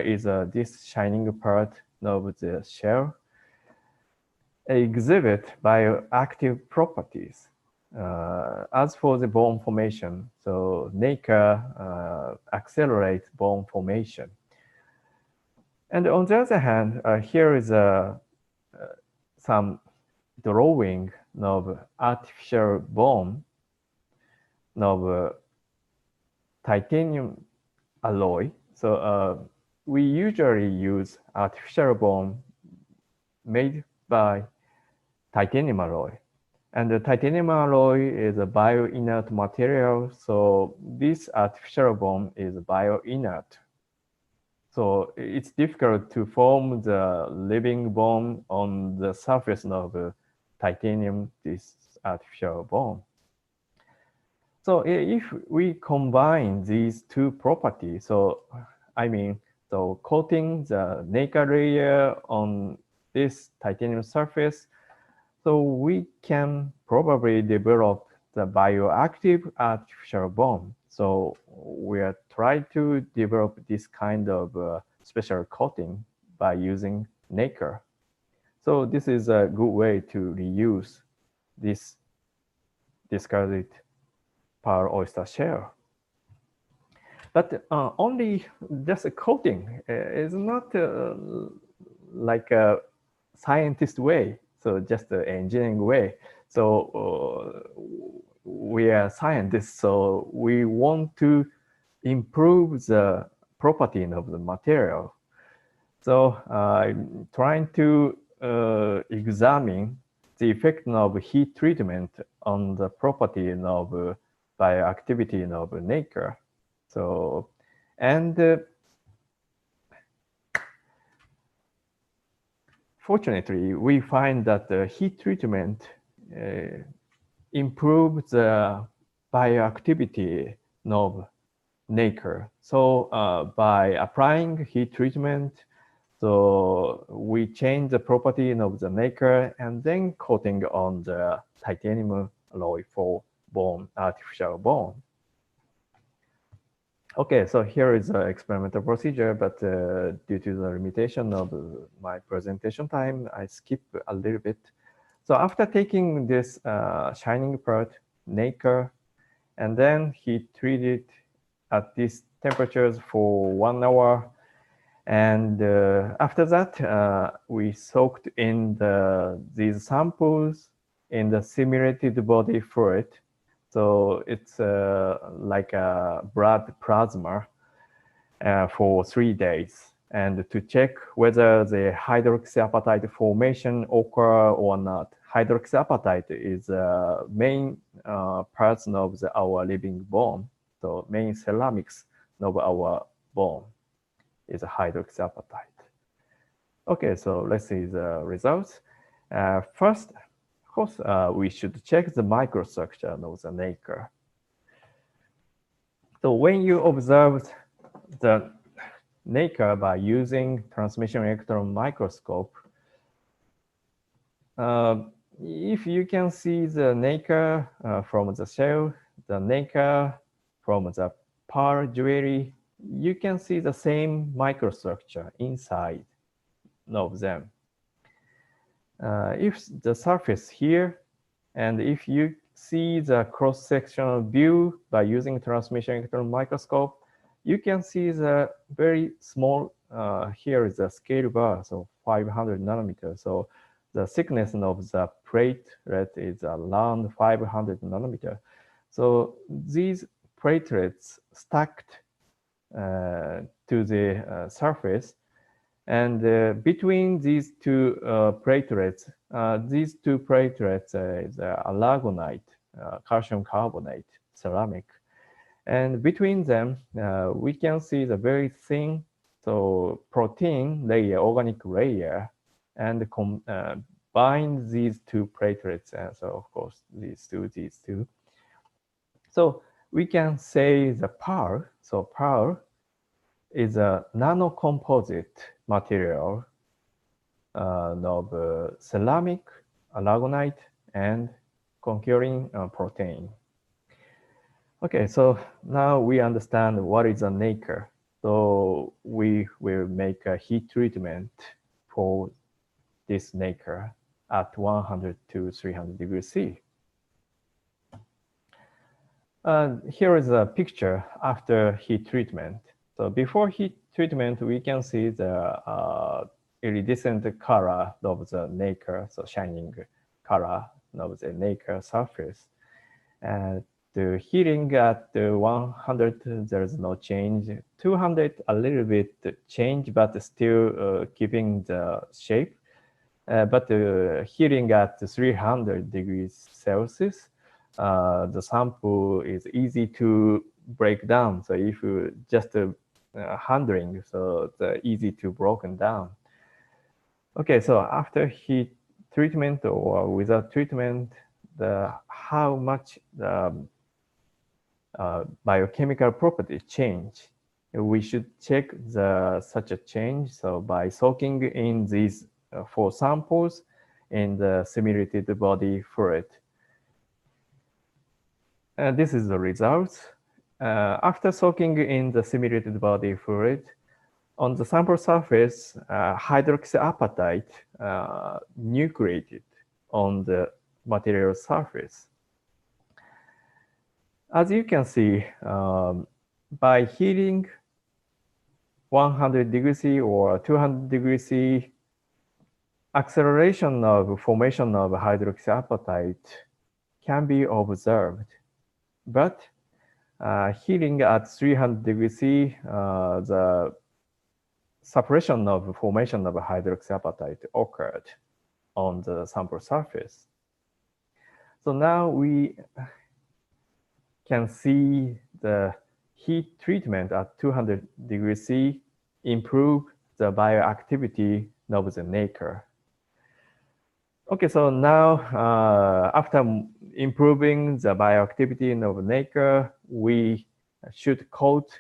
H: is this shining part of the shell exhibit bioactive properties. As for the bone formation, so nacre accelerates bone formation. And on the other hand, here is some drawing of artificial bone of titanium alloy. So we usually use artificial bone made by titanium alloy. And the titanium alloy is a bio-inert material. So this artificial bone is bio-inert. So it's difficult to form the living bone on the surface of titanium, this artificial bone. So if we combine these two properties, so coating the nacre layer on this titanium surface, so we can probably develop the bioactive artificial bone. So we are trying to develop this kind of special coating by using nacre. So this is a good way to reuse this discarded power oyster shell. But only just a coating is not like a scientist way. So just the engineering way. So we are scientists, so we want to improve the property of the material. So I'm trying to examine the effect of heat treatment on the property of bioactivity of nacre. So, and fortunately, we find that the heat treatment improves the bioactivity of nacre. So by applying heat treatment, so we change the property of the nacre and then coating on the titanium alloy for bone, artificial bone. Okay, so here is the experimental procedure, but due to the limitation of my presentation time, I skip a little bit. So after taking this shining part, nacre, and then heat treated at these temperatures for 1 hour. And after that, we soaked in these samples in the simulated body fluid. So it's like a blood plasma for 3 days, and to check whether the hydroxyapatite formation occur or not. Hydroxyapatite is the main parts of our living bone. So main ceramics of our bone is a hydroxyapatite. Okay, so let's see the results. First, of course, we should check the microstructure of the nacre. So when you observe the nacre by using transmission electron microscope. If you can see the nacre from the shell, the nacre from the pearl jewelry, you can see the same microstructure inside of them. If the surface here, and if you see the cross-sectional view by using transmission electron microscope, you can see the very small, here is the scale bar, so 500 nanometers. So the thickness of the platelet is around 500 nanometer. So these platelets stacked to the surface, and between these two platelets is aragonite, calcium carbonate, ceramic. And between them, we can see the very thin, so protein layer, organic layer, and combine these two platelets. And so of course, these two. So we can say the pearl. So pearl is a nanocomposite material of ceramic, aragonite, and concurring protein. Okay, so now we understand what is a nacre. So we will make a heat treatment for this nacre at 100 to 300 degrees C. Here is a picture after heat treatment. So before heat treatment, we can see the iridescent color of the nacre, so shining color of the nacre surface. And the heating at 100, there is no change. 200, a little bit change, but still keeping the shape. But heating at 300 degrees Celsius, the sample is easy to break down. So if you just handling, so it's easy to broken down. Okay, so after heat treatment or without treatment, how much biochemical property change? We should check such a change. So by soaking in these 4 samples in the simulated body fluid. This is the results. After soaking in the simulated body fluid, on the sample surface, hydroxyapatite nucleated on the material surface. As you can see, by heating 100 degrees C or 200 degrees C, acceleration of formation of hydroxyapatite can be observed. But heating at 300 degrees C, the suppression of formation of hydroxyapatite occurred on the sample surface. So now we can see the heat treatment at 200 degrees C improve the bioactivity of the nacre. Okay, so now after improving the bioactivity of nacre, we should coat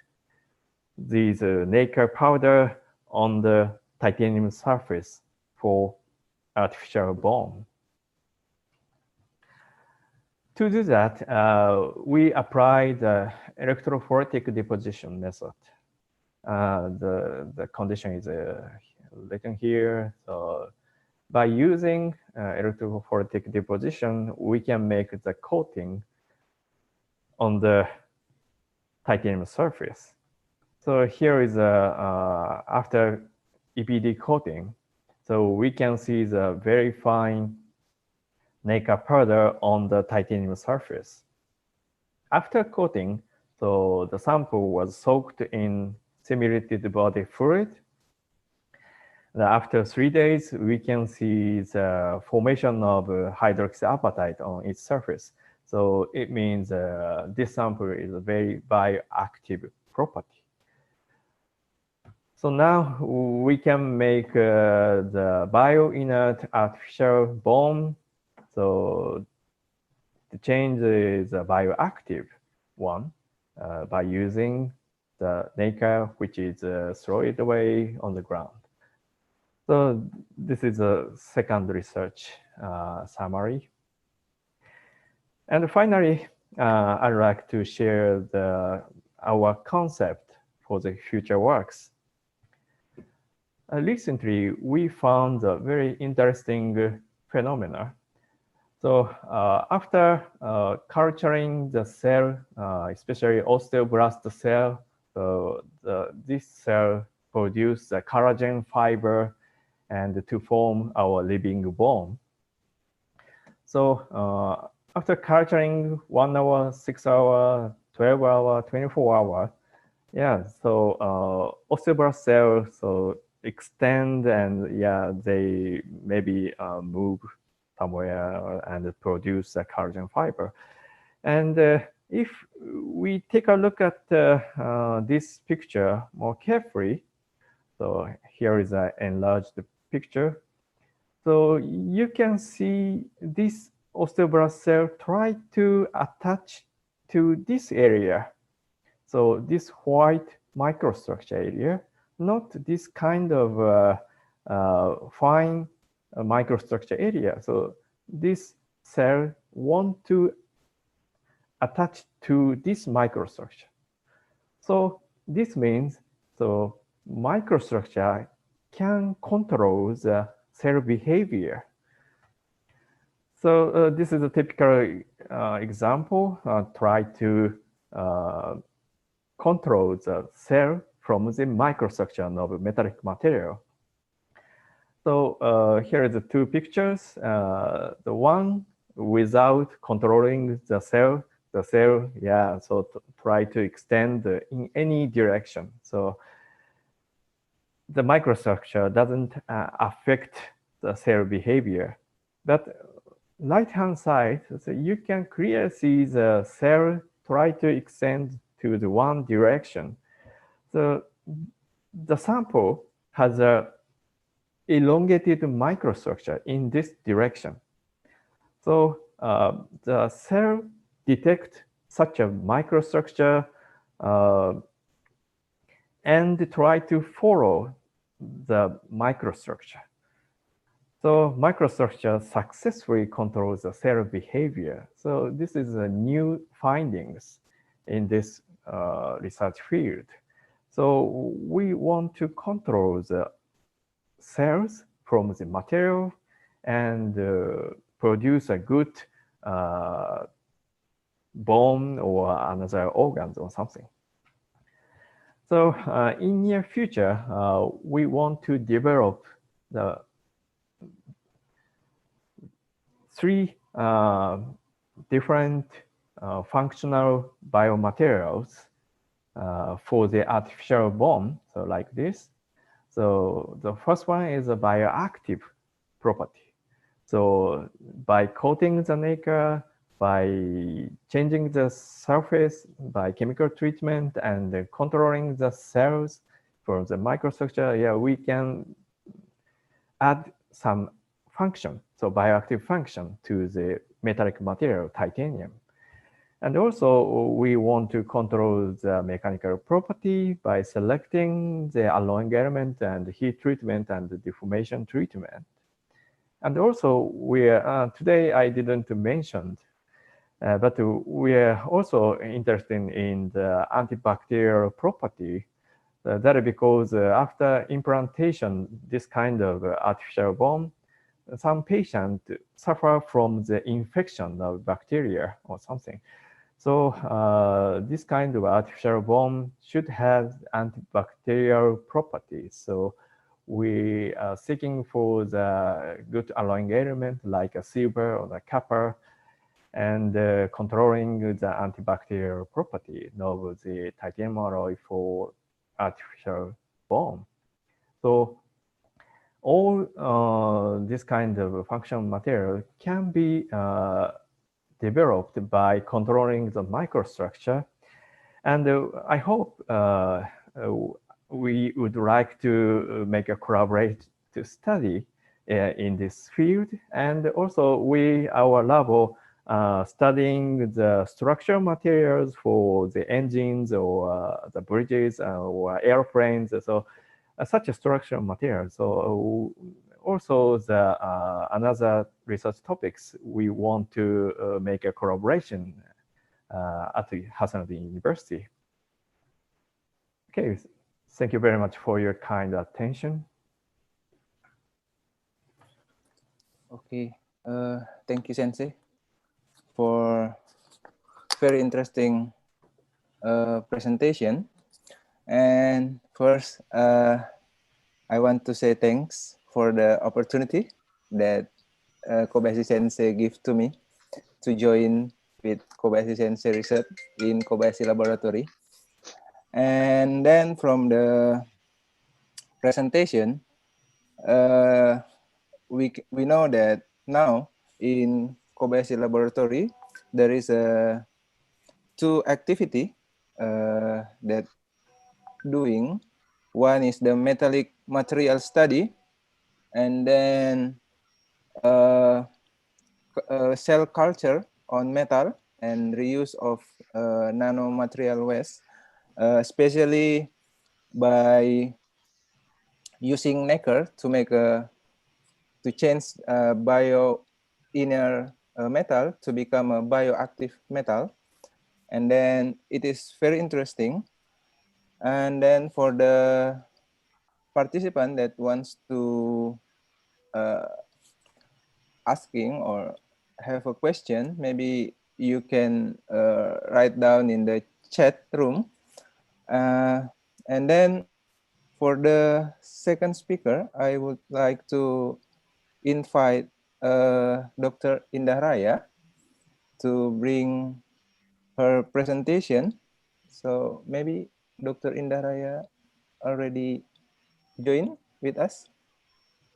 H: this nacre powder on the titanium surface for artificial bone. To do that, we apply the electrophoretic deposition method. The condition is written here. So by using electrophoretic deposition, we can make the coating on the titanium surface. So here is after EPD coating. So we can see the very fine nacre powder on the titanium surface. After coating, so the sample was soaked in simulated body fluid. After 3 days, we can see the formation of hydroxyapatite on its surface. So it means this sample is a very bioactive property. So now we can make the bio-inert artificial bone. So the change is a bioactive one by using the nacre, which is throw it away on the ground. So this is a second research summary. And finally, I'd like to share our concept for the future works. Recently, we found a very interesting phenomena. So after culturing the cell, especially osteoblast cell, this cell produces the collagen fiber and to form our living bone. So after culturing 1 hour, 6 hour, 12 hour, 24 hour, yeah, so osteoblast cells so extend and yeah, they maybe move somewhere and produce a collagen fiber. And if we take a look at this picture more carefully, so here is an enlarged picture. So you can see this osteoblast cell try to attach to this area. So this white microstructure area, not this kind of fine microstructure area. So this cell want to attach to this microstructure. So this means so microstructure can control the cell behavior. So this is a typical example. Try to control the cell from the microstructure of metallic material. So here are the two pictures. The one without controlling the cell, yeah, so try to extend in any direction. So the microstructure doesn't affect the cell behavior. But right-hand side, so you can clearly see the cell try to extend to the one direction. So the sample has a elongated microstructure in this direction. So the cell detects such a microstructure and try to follow the microstructure. So microstructure successfully controls the cell behavior. So this is a new findings in this research field. So we want to control the cells from the material and produce a good bone or another organs or something. So in near future, we want to develop the 3 different functional biomaterials for the artificial bone, so like this. So the first one is a bioactive property. So by coating the nacre, by changing the surface, by chemical treatment and controlling the cells from the microstructure, yeah, we can add some function, so bioactive function to the metallic material, titanium. And also we want to control the mechanical property by selecting the alloying element and heat treatment and the deformation treatment. And also we are, today I didn't mention, but we are also interested in the antibacterial property. That is because after implantation, this kind of artificial bone, some patients suffer from the infection of bacteria or something. So this kind of artificial bone should have antibacterial properties. So we are seeking for the good alloying element like a silver or the copper, and controlling the antibacterial property of the titanium alloy for artificial bone. So all this kind of functional material can be developed by controlling the microstructure. And I hope we would like to make a collaborate to study in this field. And also our lab studying the structural materials for the engines or the bridges or airplanes. So such a structural material. So also the another research topics, we want to make a collaboration at the Hasanuddin University. Okay, thank you very much for your kind attention.
B: Okay, thank you, Sensei, for very interesting presentation. And first, I want to say thanks for the opportunity that Kobayashi Sensei gave to me to join with Kobayashi Sensei research in Kobayashi Laboratory. And then from the presentation, we know that now in Kobayashi Laboratory, there is a two activity that doing. One is the metallic material study, and then cell culture on metal and reuse of nanomaterial waste, especially by using nacre to make to change bio inner metal to become a bioactive metal. And then it is very interesting. And then for the participant that wants to asking or have a question, maybe you can write down in the chat room. And then for the second speaker, I would like to invite Dr. Indah Raya to bring her presentation. So maybe Dr. Indah Raya already joined with us.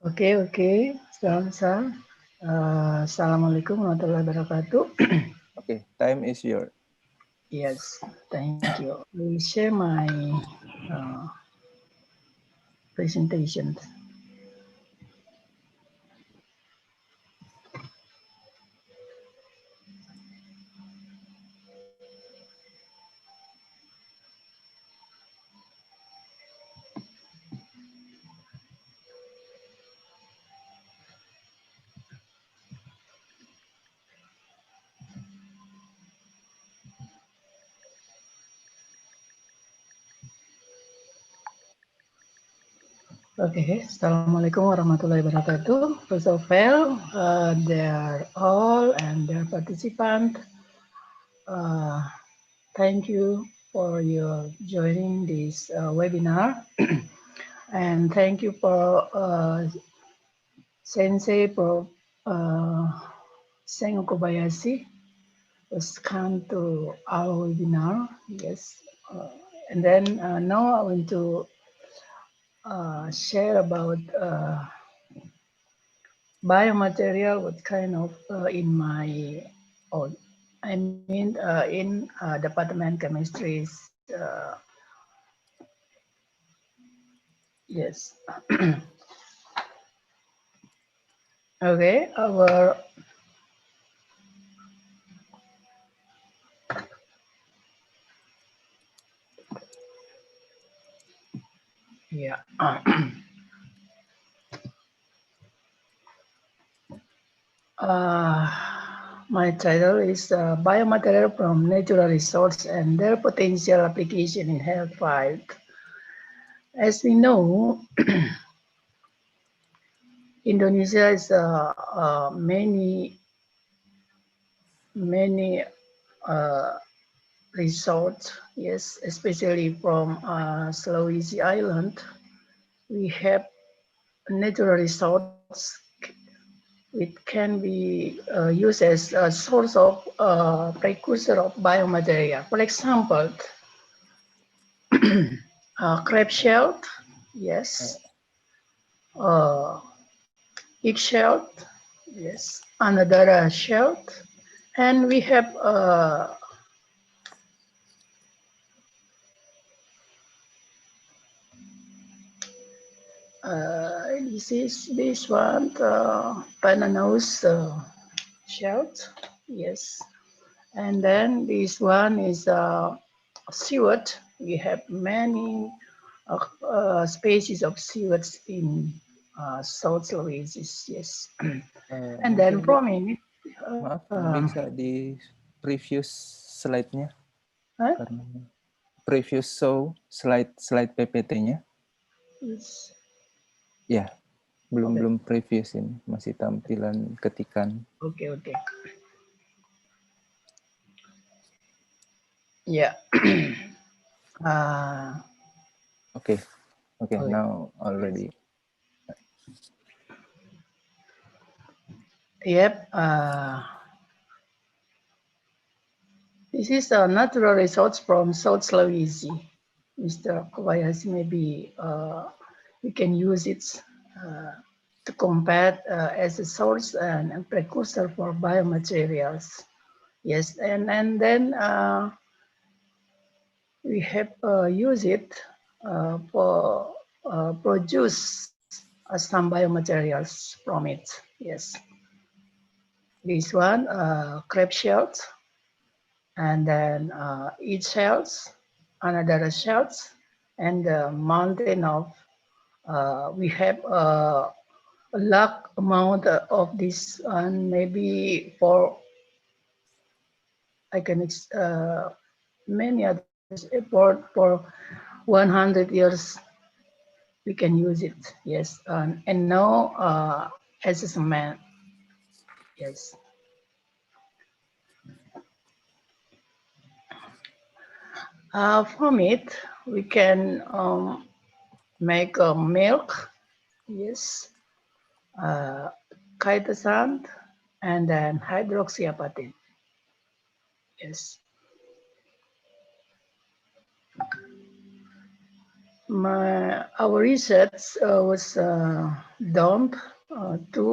D: Oke. Salam. Assalamualaikum warahmatullahi wabarakatuh.
B: Okay, time is yours.
D: Yes, thank you. I will share my presentation. Okay, Assalamualaikum warahmatullahi wabarakatuh. First of all, they're all and their participant. Thank you for your joining this webinar, and thank you for Sensei for Sengo Kobayashi has come to our webinar. Yes, and then now I want to share about biomaterial, what kind of in my own. I mean, in department chemistry. Yes. Okay, our yeah. My title is Biomaterial from Natural Resources and Their Potential Application in Health Field. As we know, Indonesia is many resorts, yes, especially from Sulawesi Island. We have natural resources. It can be used as a source of precursor of biomaterial. For example, crab shell, yes, egg shell, yes, another shell, and we have this one, banana nose shell, Yes. And then this one is seward. We have many species of sewards in South Sulawesi. Yes. And then
B: Mungkin Bu,
D: from it,
B: maaf, bisa di previous slide-nya
D: huh?
B: karena previous show slide PPT-nya.
D: Yes.
B: Ya, belum
D: Okay.
B: belum previous ini, masih tampilan ketikan.
D: Okay. Yeah.
B: Okay,
D: Okay.
B: now already.
D: Yep. This is a natural resource from South Sulawesi. Mr. Kobayashi, maybe we can use it to compare as a source and a precursor for biomaterials. Yes, and then we have used it for produce some biomaterials from it. Yes, this one crab shells, and then each shells, another shells, and the mountain of we have a large amount of this, and maybe for I can many others for 100 years we can use it. Yes, and now as a cement. Yes. From it we can make milk. Yes, chitosan, and then hydroxyapatite. Yes. Our research was done to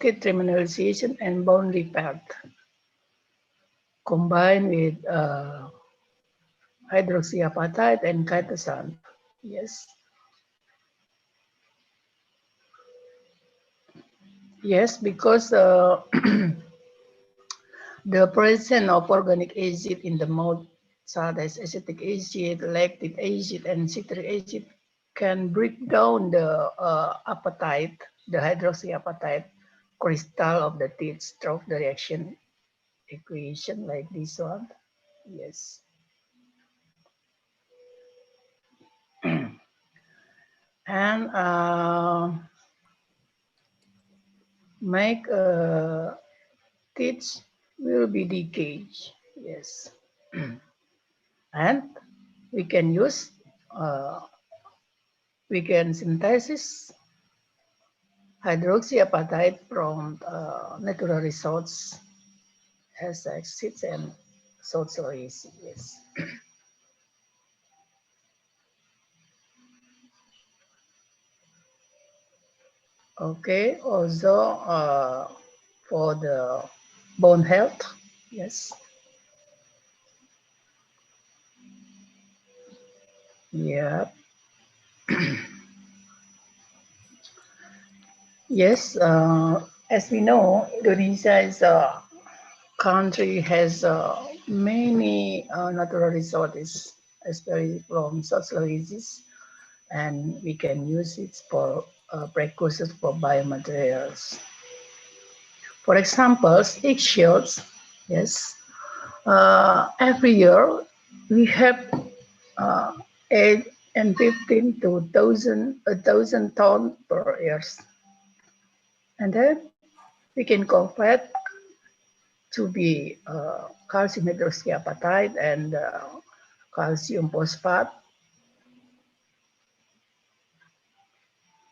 D: teeth remineralization and bone repair, combined with hydroxyapatite and chitosan. Yes. Yes, because the presence of organic acid in the mouth, such as acetic acid, lactic acid, and citric acid, can break down the apatite, the hydroxyapatite crystal of the teeth through the reaction equation like this one. Yes. And make teeth will be decayed. Yes. And we can use we can synthesis hydroxyapatite from natural resource as acids and salt sources. Yes. Okay. Also for the bone health. Yes. Yeah. Yes. As we know, Indonesia is a country has many natural resources, especially from South Sulawesi, and we can use it for precursors for biomaterials. For example, eggshells. Yes, every year we have 8 and 15 to 1,000 tons per year, and then we can convert to be calcium hydroxyapatite and calcium phosphate,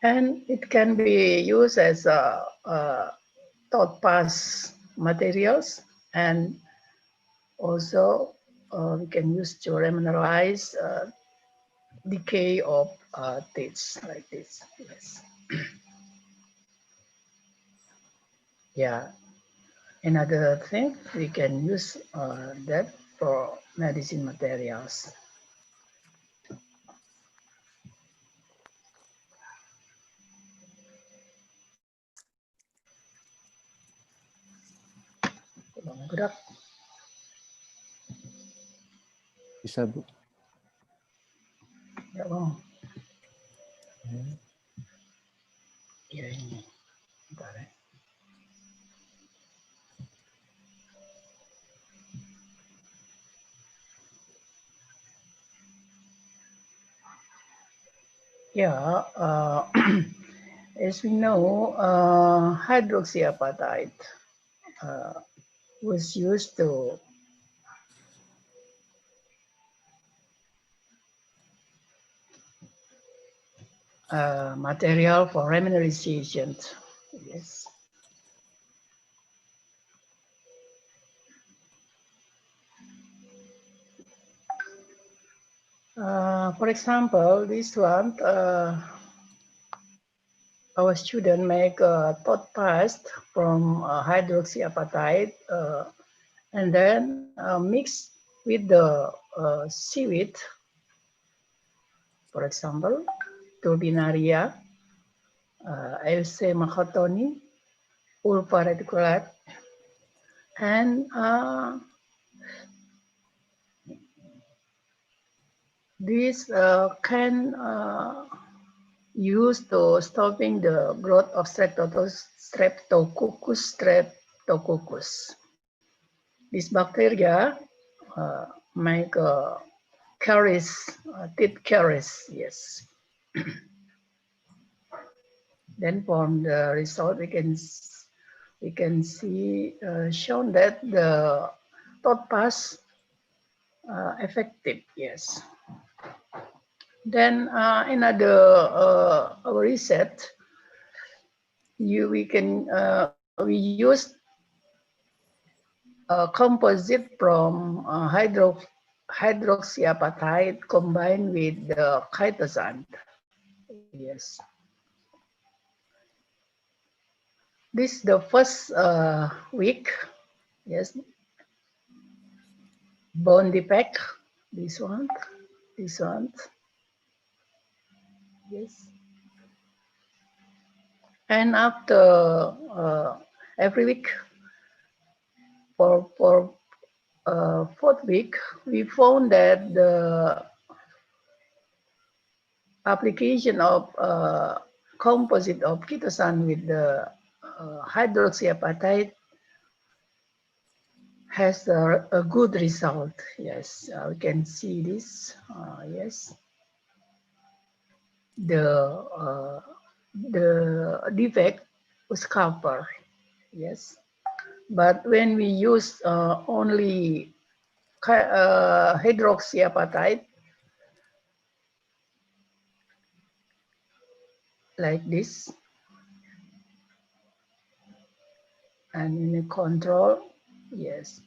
D: and it can be used as thought pass materials, and also we can use to remineralize decay of teeth like this. Yes. Yeah. Another thing we can use that for medicine materials. gerak.
B: Bisa, Bu?
D: Ya, Bang. Ya, ini. Bentar ya. Yeah, as we know, hydroxyapatite was used to material for remineralization. Yes. For example, this one, our student make a thought paste from hydroxyapatite and then mix with the seaweed, for example, turbinaria, Euse macotoni, ulva reticulate, and this can use to stopping the growth of streptococcus. This bacteria make caries, teeth caries, yes. Then from the result, we can see shown that the thought pass effective, yes. Then another research, we use a composite from hydroxyapatite combined with the chitosan. Yes. This the first week. Yes. Bone defect. This one. This one. Yes. And after every week, for fourth week, we found that the application of composite of chitosan with the hydroxyapatite has a good result. Yes, we can see this. Yes, the defect was covered. Yes, but when we use only hydroxyapatite like this, and in a control, yes,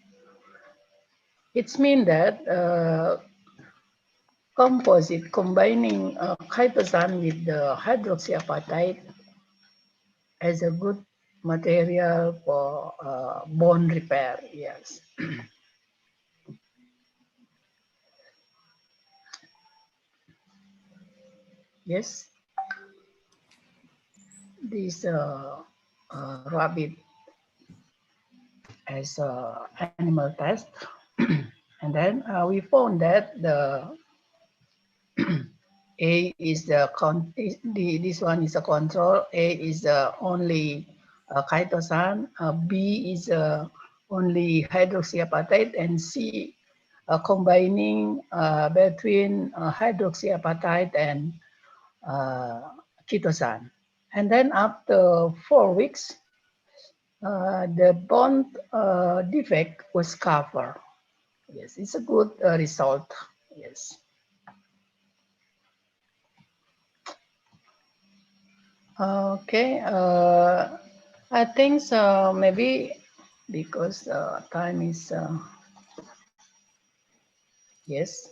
D: it means that composite combining chitosan with the hydroxyapatite as a good material for bone repair. Yes. Yes. This rabbit as animal test, and then we found that the A is this one is a control. A is only chitosan. B is only hydroxyapatite, and C combining between hydroxyapatite and chitosan. And then after 4 weeks, the bone defect was covered. Yes, it's a good result. Yes. Okay, I think so. Maybe because time is yes,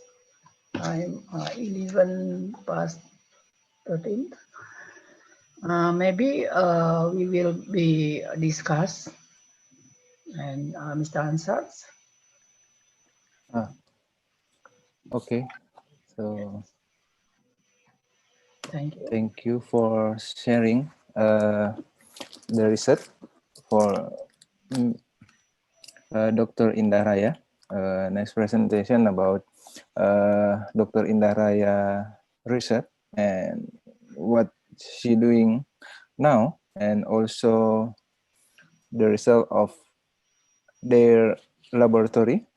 D: I'm 11 past 13. Maybe we will be discuss and Mr. Ansars.
B: Okay, so
D: Thank you.
B: thank you for sharing the research for Dr. Indah Raya. Next presentation about Dr. Indah Raya research and what she doing now, and also the result of their laboratory.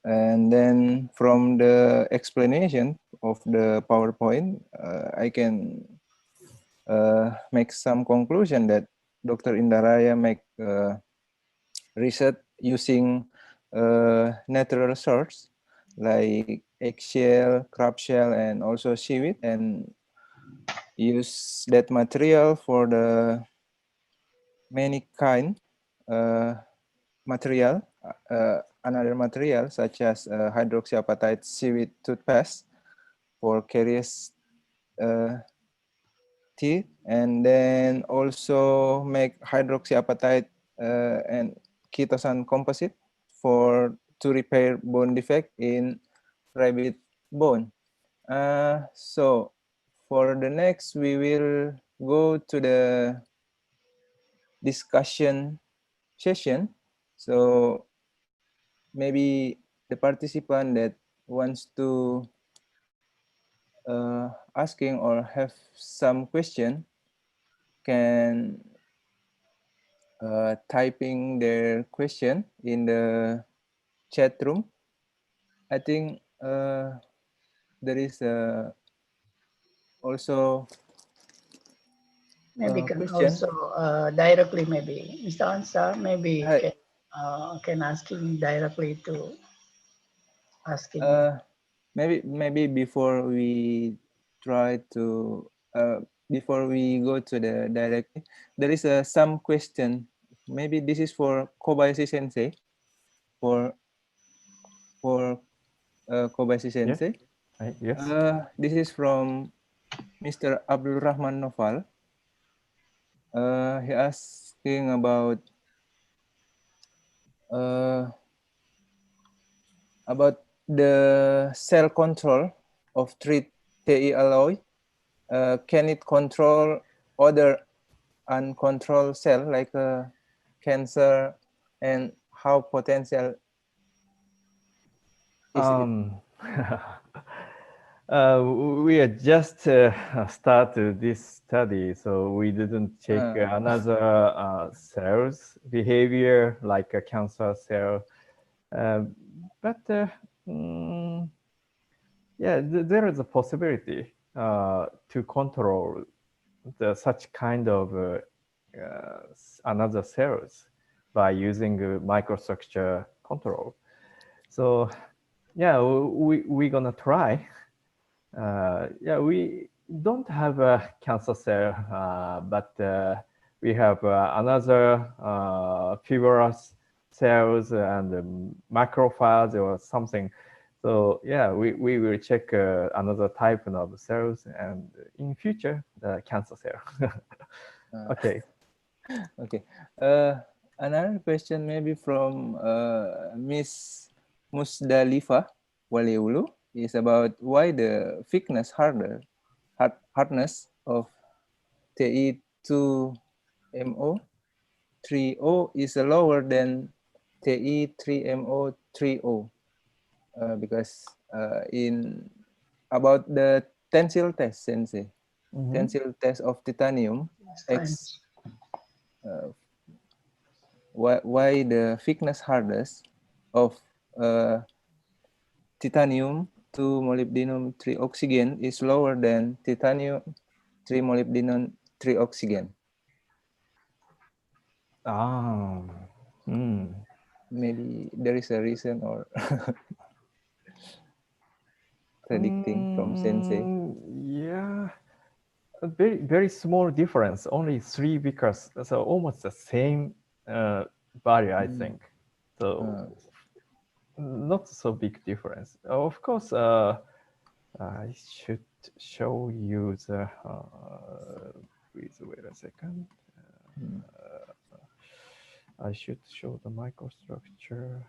B: And then from the explanation of the PowerPoint, I can make some conclusion that Dr. Indah Raya make research using natural source like eggshell, crab shell, and also seaweed, and use that material for the many kind material, another material such as hydroxyapatite seaweed toothpaste for caries teeth, and then also make hydroxyapatite and chitosan composite to repair bone defect in rabbit bone. So for the next, we will go to the discussion session. So maybe the participant that wants to asking or have some question can typing their question in the chat room. I think there is also
D: Maybe can
B: question.
D: also directly, maybe Mr. Ansar maybe can ask him directly to asking.
B: Maybe before we try to before we go to the directly, there is some question. Maybe this is for Kobayashi Sensei. For Kobayashi Sensei.
H: Yes.
B: This is from Mr. Abdul Rahman Noval. He asking about the cell control of 3Ti alloy. Can it control other uncontrolled cell like cancer, and how potential is it?
H: We are just started this study, so we didn't check another cells behavior like a cancer cell. But yeah, there is a possibility to control such kind of another cells by using microstructure control. So yeah, we're gonna try. Yeah, we don't have a cancer cell, but we have another fibrous cells and macrophages or something. So yeah, we will check another type of cells, and in future the cancer cell. Okay.
B: Okay. Another question maybe from Miss Musdalifa Waliulu is about why the thickness hardness of Te2MO3O is lower than Te3MO3O, because in about the tensile test, Sensei. Tensile test of titanium X. Why the thickness hardness of titanium 2 molybdenum 3 oxygen is lower than titanium 3 molybdenum 3 oxygen? Maybe there is a reason or predicting from Sensei.
H: Yeah, a very small difference, only 3 because so almost the same value, I think. So not so big difference. Of course, I should show you the. Please wait a second. I should show the microstructure.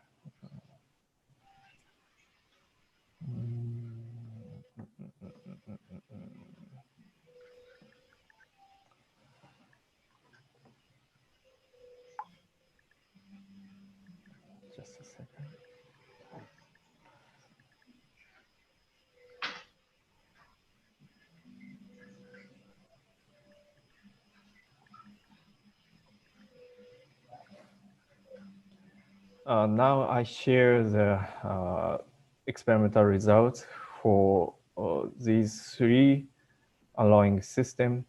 H: now I share the experimental results for these three alloying system.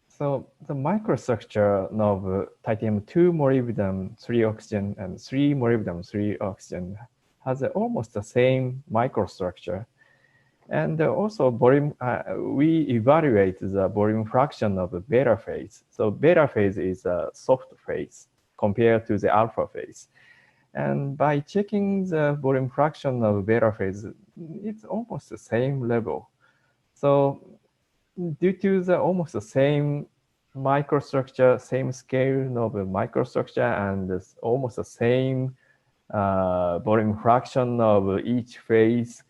H: So the microstructure of titanium-2 molybdenum 3 oxygen and 3 molybdenum 3 oxygen has almost the same microstructure. And also volume, we evaluate the volume fraction of the beta phase. So beta phase is a soft phase compared to the alpha phase. And by checking the volume fraction of beta phase, it's almost the same level. So due to the almost the same microstructure, same scale of microstructure, and almost the same volume fraction of each phase,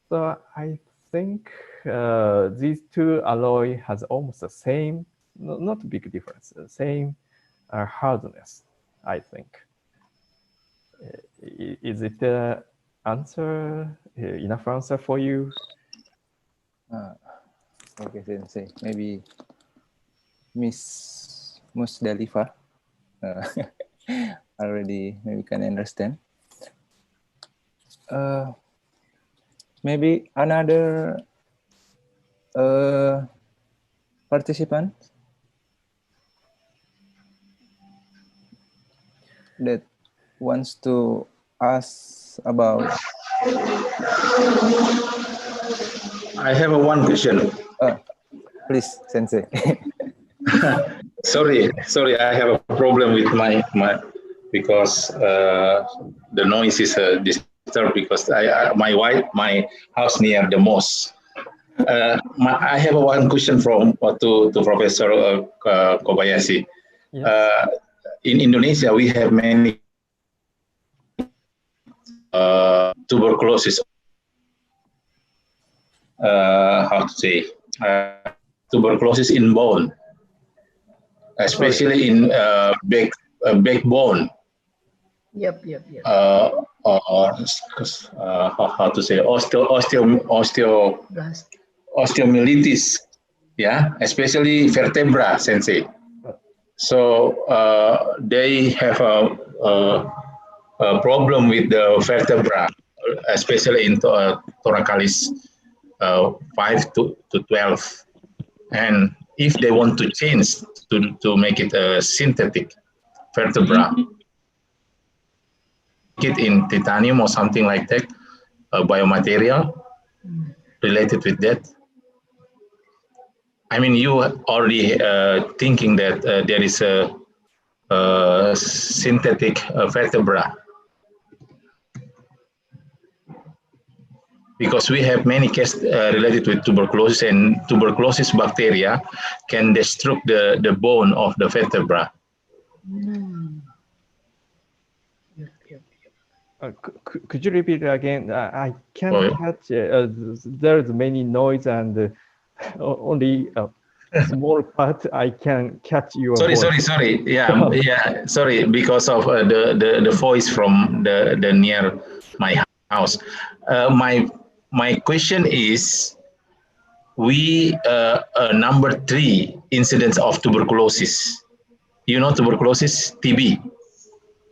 H: so I think these two alloy has almost the same, not big difference, the same hardness, I think. Is it enough answer for you?
B: Okay, Sensei. Maybe Miss Musdalifa already maybe can understand. Maybe another participant that wants to ask about.
F: I have one question.
B: Please, Sensei.
F: Sorry, I have a problem with my because the noise is disturbed because my house near the mosque. I have one question from to Professor Kobayashi.
H: Yes.
F: In Indonesia, we have many tuberculosis. How to say? Tuberculosis in bone, especially in backbone.
D: Yep.
F: How to say? Osteomyelitis, yeah, especially vertebra, Sensei. So they have a problem with the vertebra, especially in thoracalis 5 to 12. And if they want to change to make it a synthetic vertebra, make it in titanium or something like that, a biomaterial related with that. I mean, you already thinking that there is a synthetic vertebra, because we have many cases related with tuberculosis, and tuberculosis bacteria can destroy the bone of the vertebra.
H: Could you repeat it again? I can't catch. There's many noise and only a small part I can catch your voice.
F: Sorry. Yeah, sorry, because of the voice from the near my house. My question is, we number 3 incidence of tuberculosis. You know tuberculosis, TB,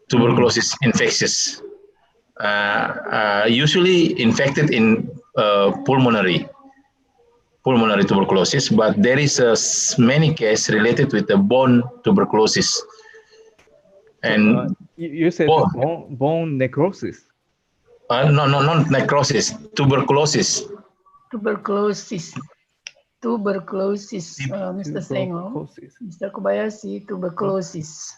F: tuberculosis infectious. Usually infected in pulmonary tuberculosis, but there is many cases related with the bone tuberculosis. And
H: you said bone necrosis.
F: No, not necrosis. Tuberculosis.
D: Mr. Sengo, Mr. Kobayashi, tuberculosis.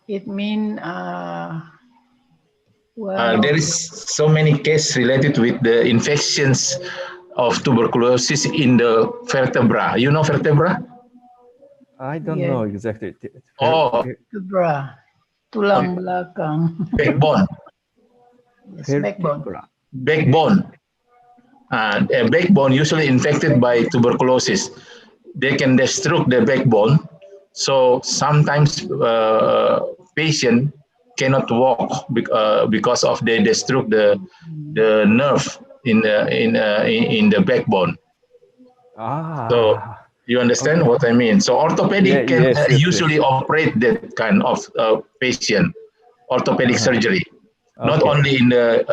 D: It means
F: there is so many cases related with the infections of tuberculosis in the vertebra. You know vertebra?
H: I don't know exactly.
D: Vertebra, tulang belakang.
F: Backbone.
D: Yes, backbone.
F: Backbone. Backbone usually infected by tuberculosis. They can destroy the backbone. So sometimes patient cannot walk because of they destroy the nerve in the backbone.
H: Ah.
F: So You understand
H: Okay.
F: what I mean? So orthopedic can
H: Yes, yes,
F: usually
H: yes.
F: operate that kind of patient, orthopedic
H: Uh-huh.
F: surgery. Not
H: Okay.
F: only in the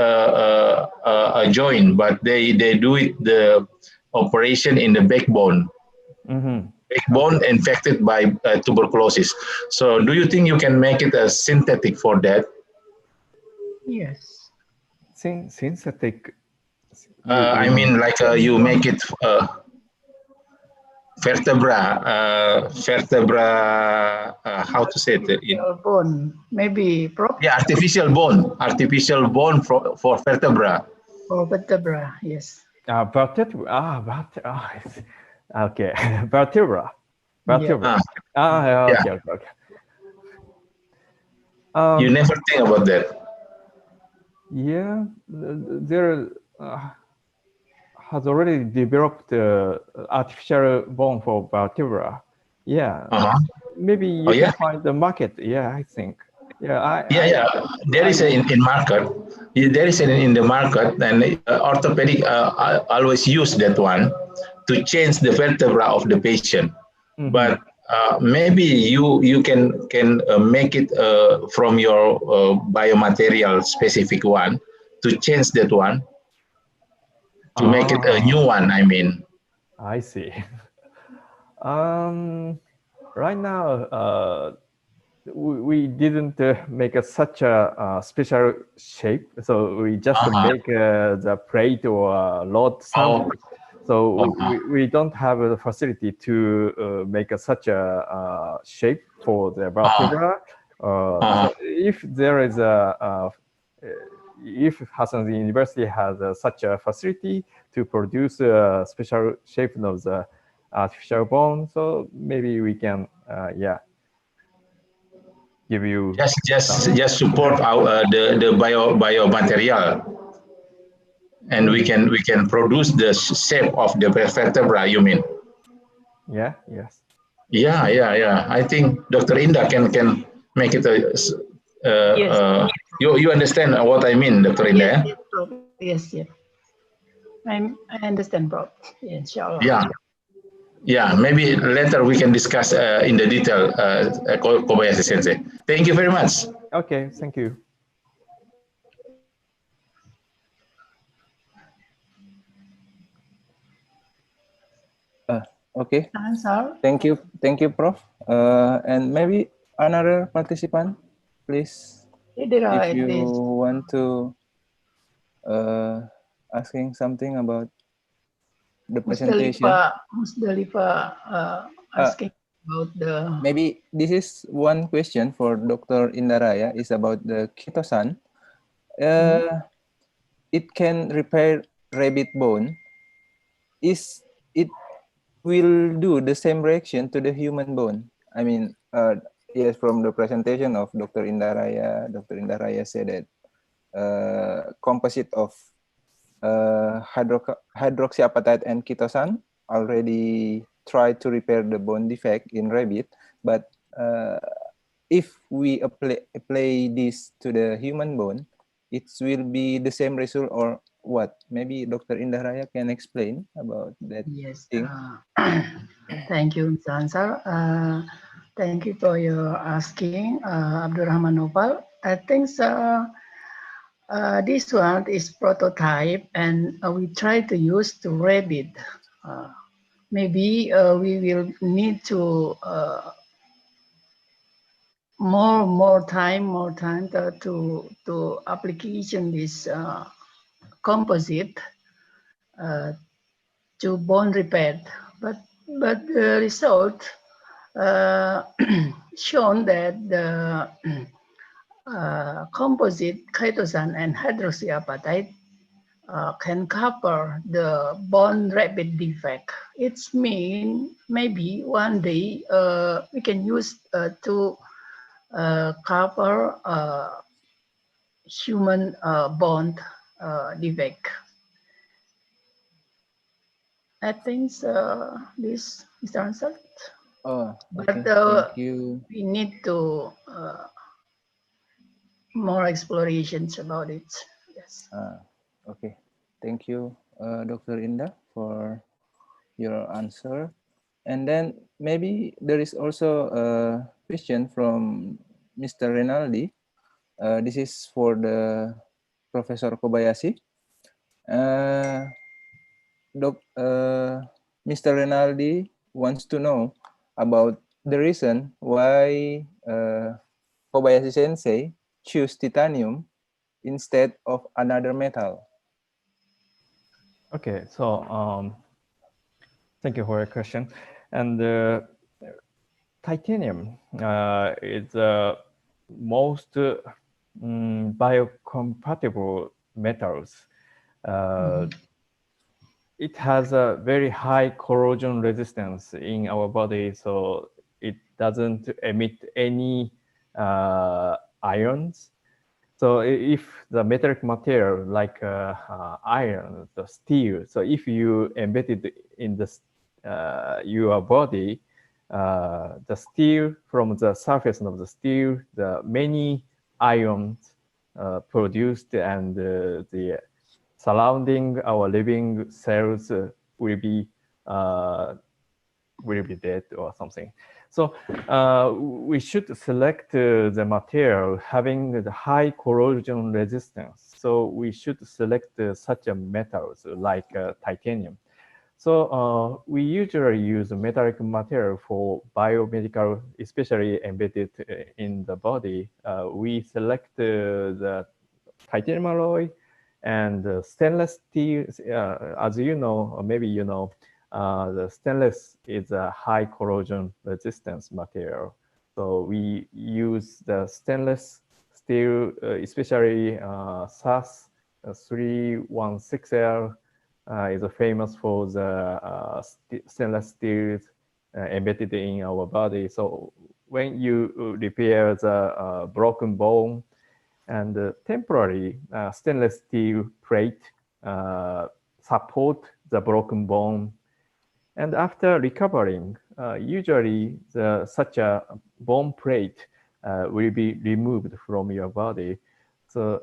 F: joint, but they do it the operation in the backbone.
H: Mm-hmm.
F: Backbone
H: Okay.
F: infected by tuberculosis. So do you think you can make it a synthetic for that?
D: Yes.
H: Synthetic.
F: I
H: You mean?
F: mean, like you make it vertebra, how to say it?
D: Artificial bone, maybe
F: Yeah, artificial bone for vertebra.
D: or vertebra. Yes.
H: Vertebra. Okay. Vertebra.
D: Yeah.
H: Vertebra.
F: Yeah,
H: Okay, okay, okay.
F: you never think about that.
H: Yeah, there has already developed artificial bone for vertebra. Yeah,
F: Uh-huh.
H: maybe
F: Oh
H: you
F: yeah,
H: can find the market. Yeah, I think. Yeah,
F: yeah. There is a in market. There is in the market, and orthopedic always use that one to change the vertebra of the patient.
H: Mhm.
F: But maybe you can make it from your biomaterial specific one to change that one to make it a new one. I mean,
H: I see. Right now, we didn't make such a special shape, so we just make the plate or rod sample. So we don't have a facility to make such a shape for the vertebra. So if there is if Hassan University has such a facility to produce a special shape of the artificial bone, so maybe we can, yeah, give you
F: just support our the biomaterial, and we can produce the shape of the vertebra. You mean?
H: Yeah. Yes.
F: Yeah. I think Dr. Indah can make it a.
D: Yes.
F: You understand what I mean, Dr. Indah?
D: Yes. Prof. Yes. Yeah. I understand, Prof. Yeah, inshallah.
F: Yeah. Maybe later we can discuss in the detail, Kobayashi Sensei. Thank you very much.
H: Okay. Thank you.
B: Okay.
D: Answer.
B: Thank you, Prof. And maybe another participant, please, if you want to asking something about the presentation.
D: Musdalifa asking about the.
B: Maybe this is one question for Dr. Indaraya is about the chitosan. It can repair rabbit bone. Is it will do the same reaction to the human bone? I mean, yes, from the presentation of Dr. Indaraya said that composite of hydroxyapatite and chitosan already tried to repair the bone defect in rabbit, but if we apply this to the human bone, it will be the same result or what? Maybe Dr. Indaraya can explain about that.
D: Yes.
B: Thing.
D: Thank you, Mr. Ansar. Thank you for your asking, Abdurrahman Nopal. I think this one is prototype, and we try to use the rabbit. Maybe we will need to more time to application this composite to bone repair, but the result shown that the composite chitosan and hydroxyapatite can cover the bone rapid defect. It's mean maybe one day we can use to cover human bone defect. I think this is answered.
B: Oh,
D: But
B: okay. Thank you.
D: we need to more explorations about it. Yes.
B: Okay. Thank you, Dr. Indah, for your answer. And then maybe there is also a question from Mr. Renaldi. This is for the Professor Kobayashi. Mr. Renaldi wants to know about the reason why Kobayashi Sensei choose titanium instead of another metal.
H: Okay, so thank you for your question. And titanium is the most biocompatible metals. It has a very high corrosion resistance in our body, so it doesn't emit any ions. So if the metallic material like iron, the steel, so if you embed it in the your body, the steel from the surface of the steel, the many ions produced and the surrounding our living cells will be dead or something. So we should select the material having the high corrosion resistance. So we should select such a metals like titanium. So we usually use metallic material for biomedical, especially embedded in the body. We select the titanium alloy and stainless steel. As you know, or maybe you know, the stainless is a high corrosion resistance material. So we use the stainless steel, especially SAS 316L is famous for the stainless steel embedded in our body. So when you repair the broken bone, and temporary stainless steel plate support the broken bone. And after recovering, usually such a bone plate will be removed from your body. So,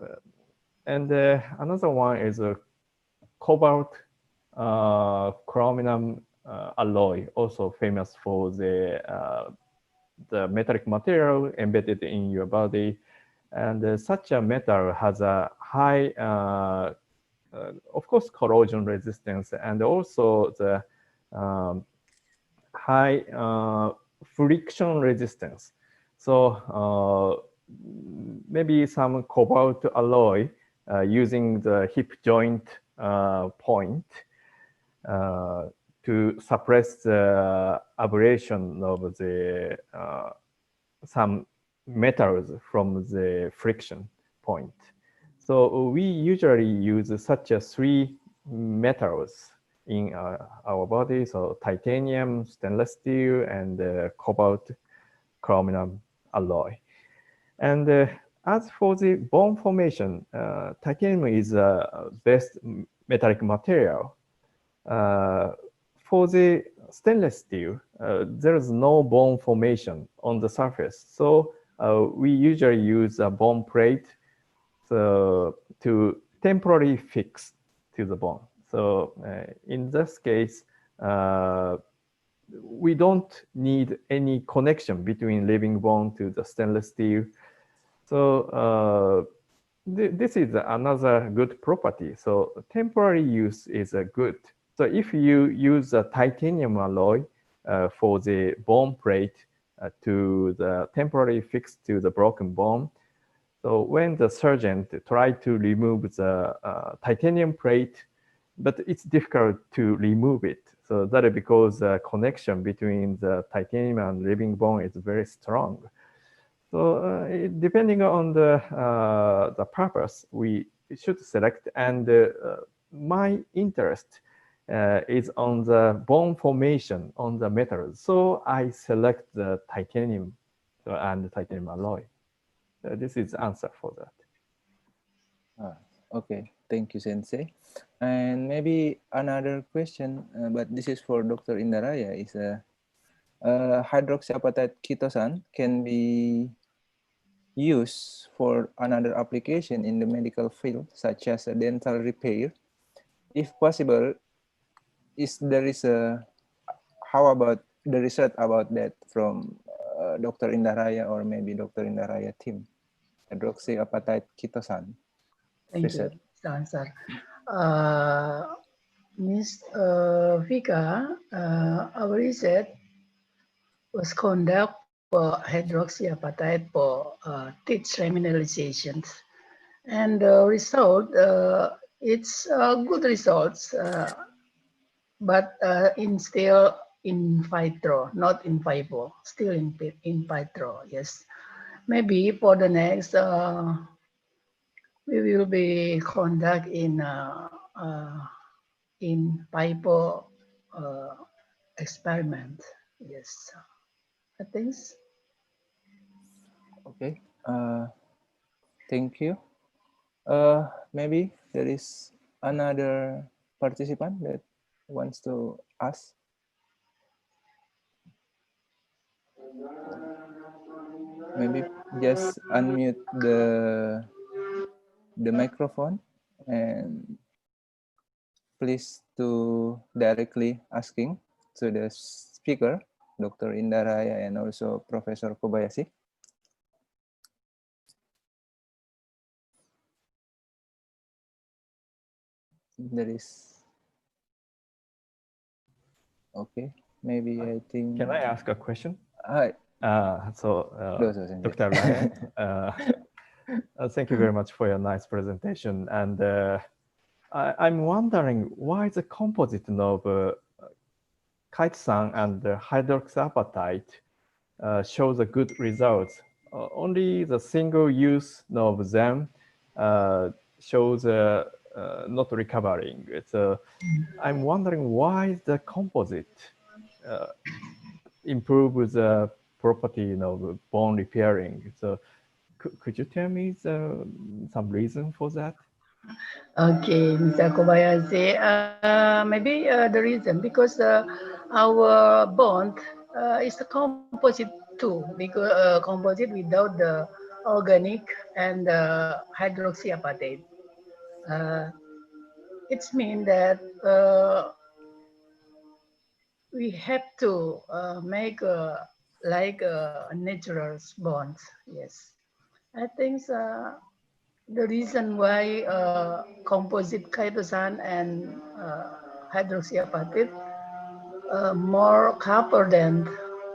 H: and another one is a cobalt chromium alloy, also famous for the metallic material embedded in your body. And such a metal has a high, of course, corrosion resistance, and also the high friction resistance. So maybe some cobalt alloy using the hip joint point to suppress the abrasion of the some metals from the friction point. So we usually use such a three metals in our body, so titanium, stainless steel, and cobalt chromium alloy. And as for the bone formation, titanium is the best metallic material. For the stainless steel, there is no bone formation on the surface. So we usually use a bone plate to temporarily fix to the bone. So in this case, we don't need any connection between living bone to the stainless steel. So this is another good property. So temporary use is a good. So if you use a titanium alloy for the bone plate to the temporary fix to the broken bone, so when the surgeon try to remove the titanium plate, but it's difficult to remove it. So that is because the connection between the titanium and living bone is very strong. So depending on the purpose, we should select. And my interest is on the bone formation on the metals. So I select the titanium and the titanium alloy. This is the answer for that.
B: Okay, thank you, Sensei. And maybe another question, but this is for Dr. Indaraya, is hydroxyapatite ketosan can be used for another application in the medical field, such as a dental repair. If possible, how about the research about that from Dr. Indaraya or maybe Dr. Indaraya team, hydroxyapatite ketosan
D: Thank
B: research.
D: you, Mr. Ansar. Ms. Vika, our research was conduct for hydroxyapatite for teeth remineralizations. And the result, it's good results, but still in vitro, not in vivo, still in vitro, yes. Maybe for the next, we will be conduct in vivo experiment, yes. I think.
B: Okay, thank you. Maybe there is another participant that wants to ask. Maybe just unmute the microphone and please to directly asking to the speaker, Dr. Indaraya and also Professor Kobayashi. There is, okay, maybe I think.
H: Can I ask a question?
B: Hi.
H: Dr. Ryan, thank you very much for your nice presentation. And I'm wondering why the composite of chitosan and hydroxyapatite shows a good results. Only the single use of them shows not recovering. So I'm wondering why the composite improves the property of bone repairing. So could you tell me some reason for that?
D: Okay, Mr. Kobayashi, maybe the reason because our bond is a composite too, because composite without the organic and hydroxyapatite. It means that we have to make like natural bonds. Yes, I think the reason why composite chitosan and hydroxyapatite more copper than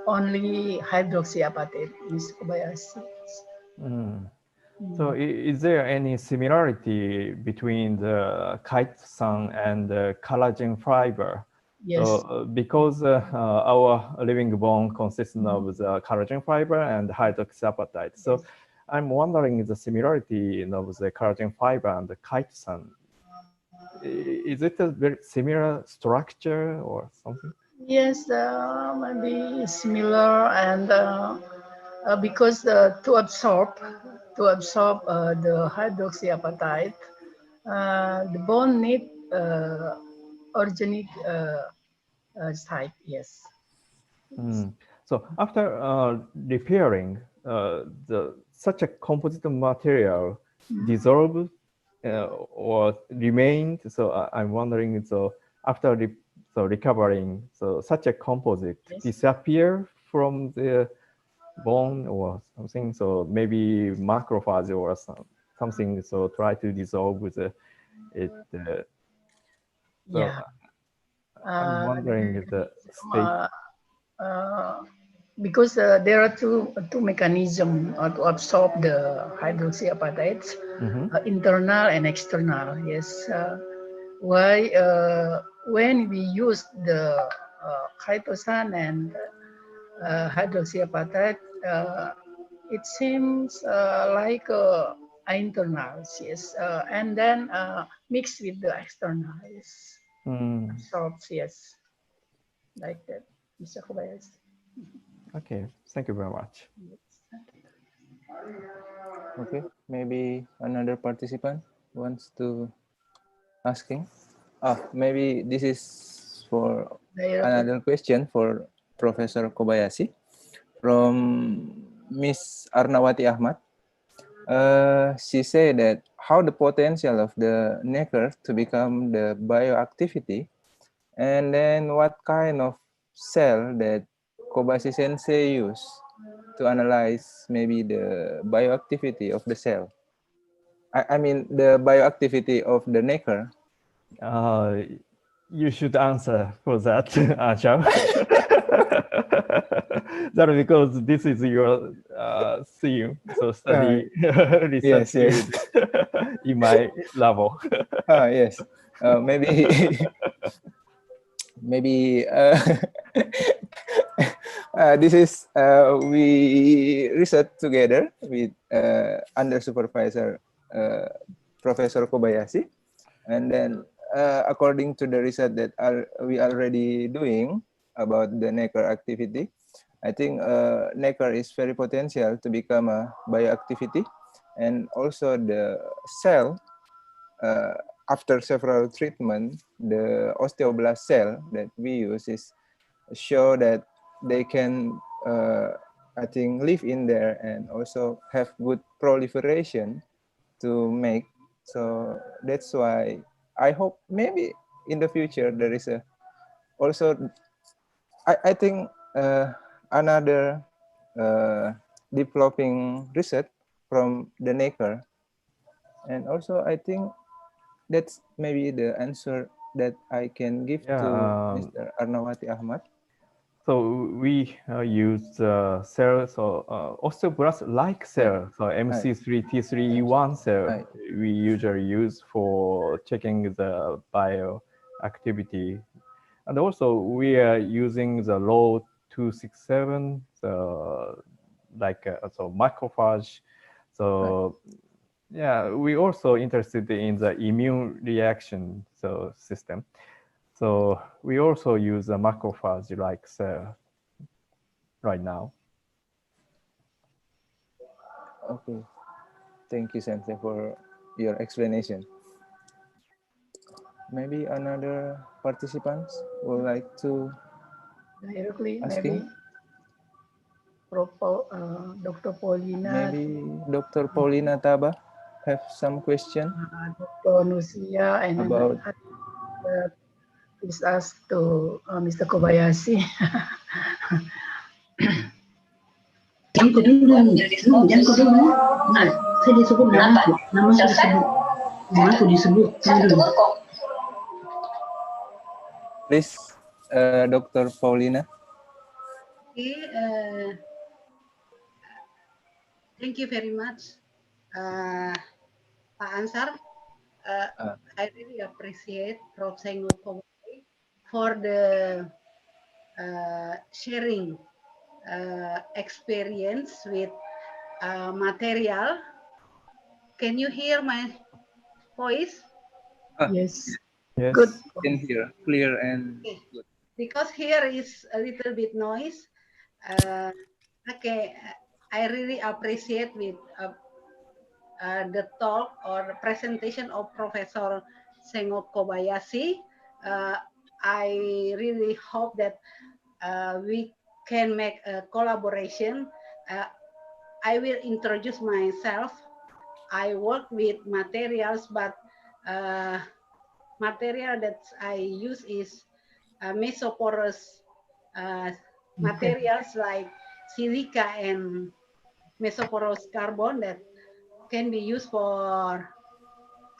D: only hydroxyapatite, Ms. Kobayashi.
H: So is there any similarity between the chitosan and the collagen fiber?
D: Yes.
H: So, because our living bone consists of the collagen fiber and hydroxyapatite. So I'm wondering the similarity of the collagen fiber and the chitosan. Is it a very similar structure or something?
D: Yes, maybe similar, and because to absorb the hydroxyapatite, the bone need organic type. Yes.
H: So after repairing, such a composite material dissolved or remained. So I'm wondering, so after recovering, so such a composite disappear from the bone or something. So maybe macrophage or something. So try to dissolve with it.
D: Yeah.
H: I'm wondering if the state.
D: Because there are two mechanisms to absorb the hydroxyapatites, internal and external. Yes. Why when we use the chitosan and hydroxyapatite, it seems like internals, yes, and then mixed with the externals, absorbs, yes, like that, Mr. Kobayashi.
H: Okay, thank you very much.
B: Okay, maybe another participant wants to asking. Maybe this is for another question for Professor Kobayashi from Miss Arnawati Ahmad. She said that how the potential of the nacre to become the bioactivity, and then what kind of cell that Kobayashi Sensei use to analyze maybe the bioactivity of the cell? I mean the bioactivity of the nacre.
H: You should answer for that, Acham. That because this is your theme, so study research
B: Yes, yes.
H: in my labo.
B: Yes. Maybe maybe this is we research together with under supervisor Professor Kobayashi, and then according to the research that we already doing about the nacre activity, I think nacre is very potential to become a bioactivity, and also the cell after several treatment, the osteoblast cell that we use is show that they can I think live in there and also have good proliferation to make. So that's why I hope maybe in the future there is a also I think another developing research from the nacre, and also I think that's maybe the answer that I can give to Mr. Arnawati Ahmad.
H: So we use cells, so osteoblast-like cell, so MC3T3E1 cell, we usually use for checking the bioactivity. And also we are using the low 267, like so macrophage. So yeah, we also interested in the immune reaction system. So we also use a macrophage-like cell right now.
B: Okay, thank you, Sensei, for your explanation. Maybe another participants would like to
D: directly
B: asking?
D: maybe Dr. Paulina.
B: Maybe Dr. Paulina Taba have some question.
D: Dr. Nusia and
B: about
D: please ask to Mr. Kobayashi.
B: Please, Dr. Paulina.
I: Okay, thank you very much, Pak Ansar. I really appreciate Prof. Sengu Kobayashi for the sharing experience with material. Can you hear my voice?
D: Yes.
B: Yes.
D: Good.
B: Can hear clear and good.
I: Because here is a little bit noise. Okay, I really appreciate with the talk or presentation of Professor Sengo Kobayashi. I really hope that we can make a collaboration. I will introduce myself. I work with materials, but material that I use is mesoporous materials like silica and mesoporous carbon that can be used for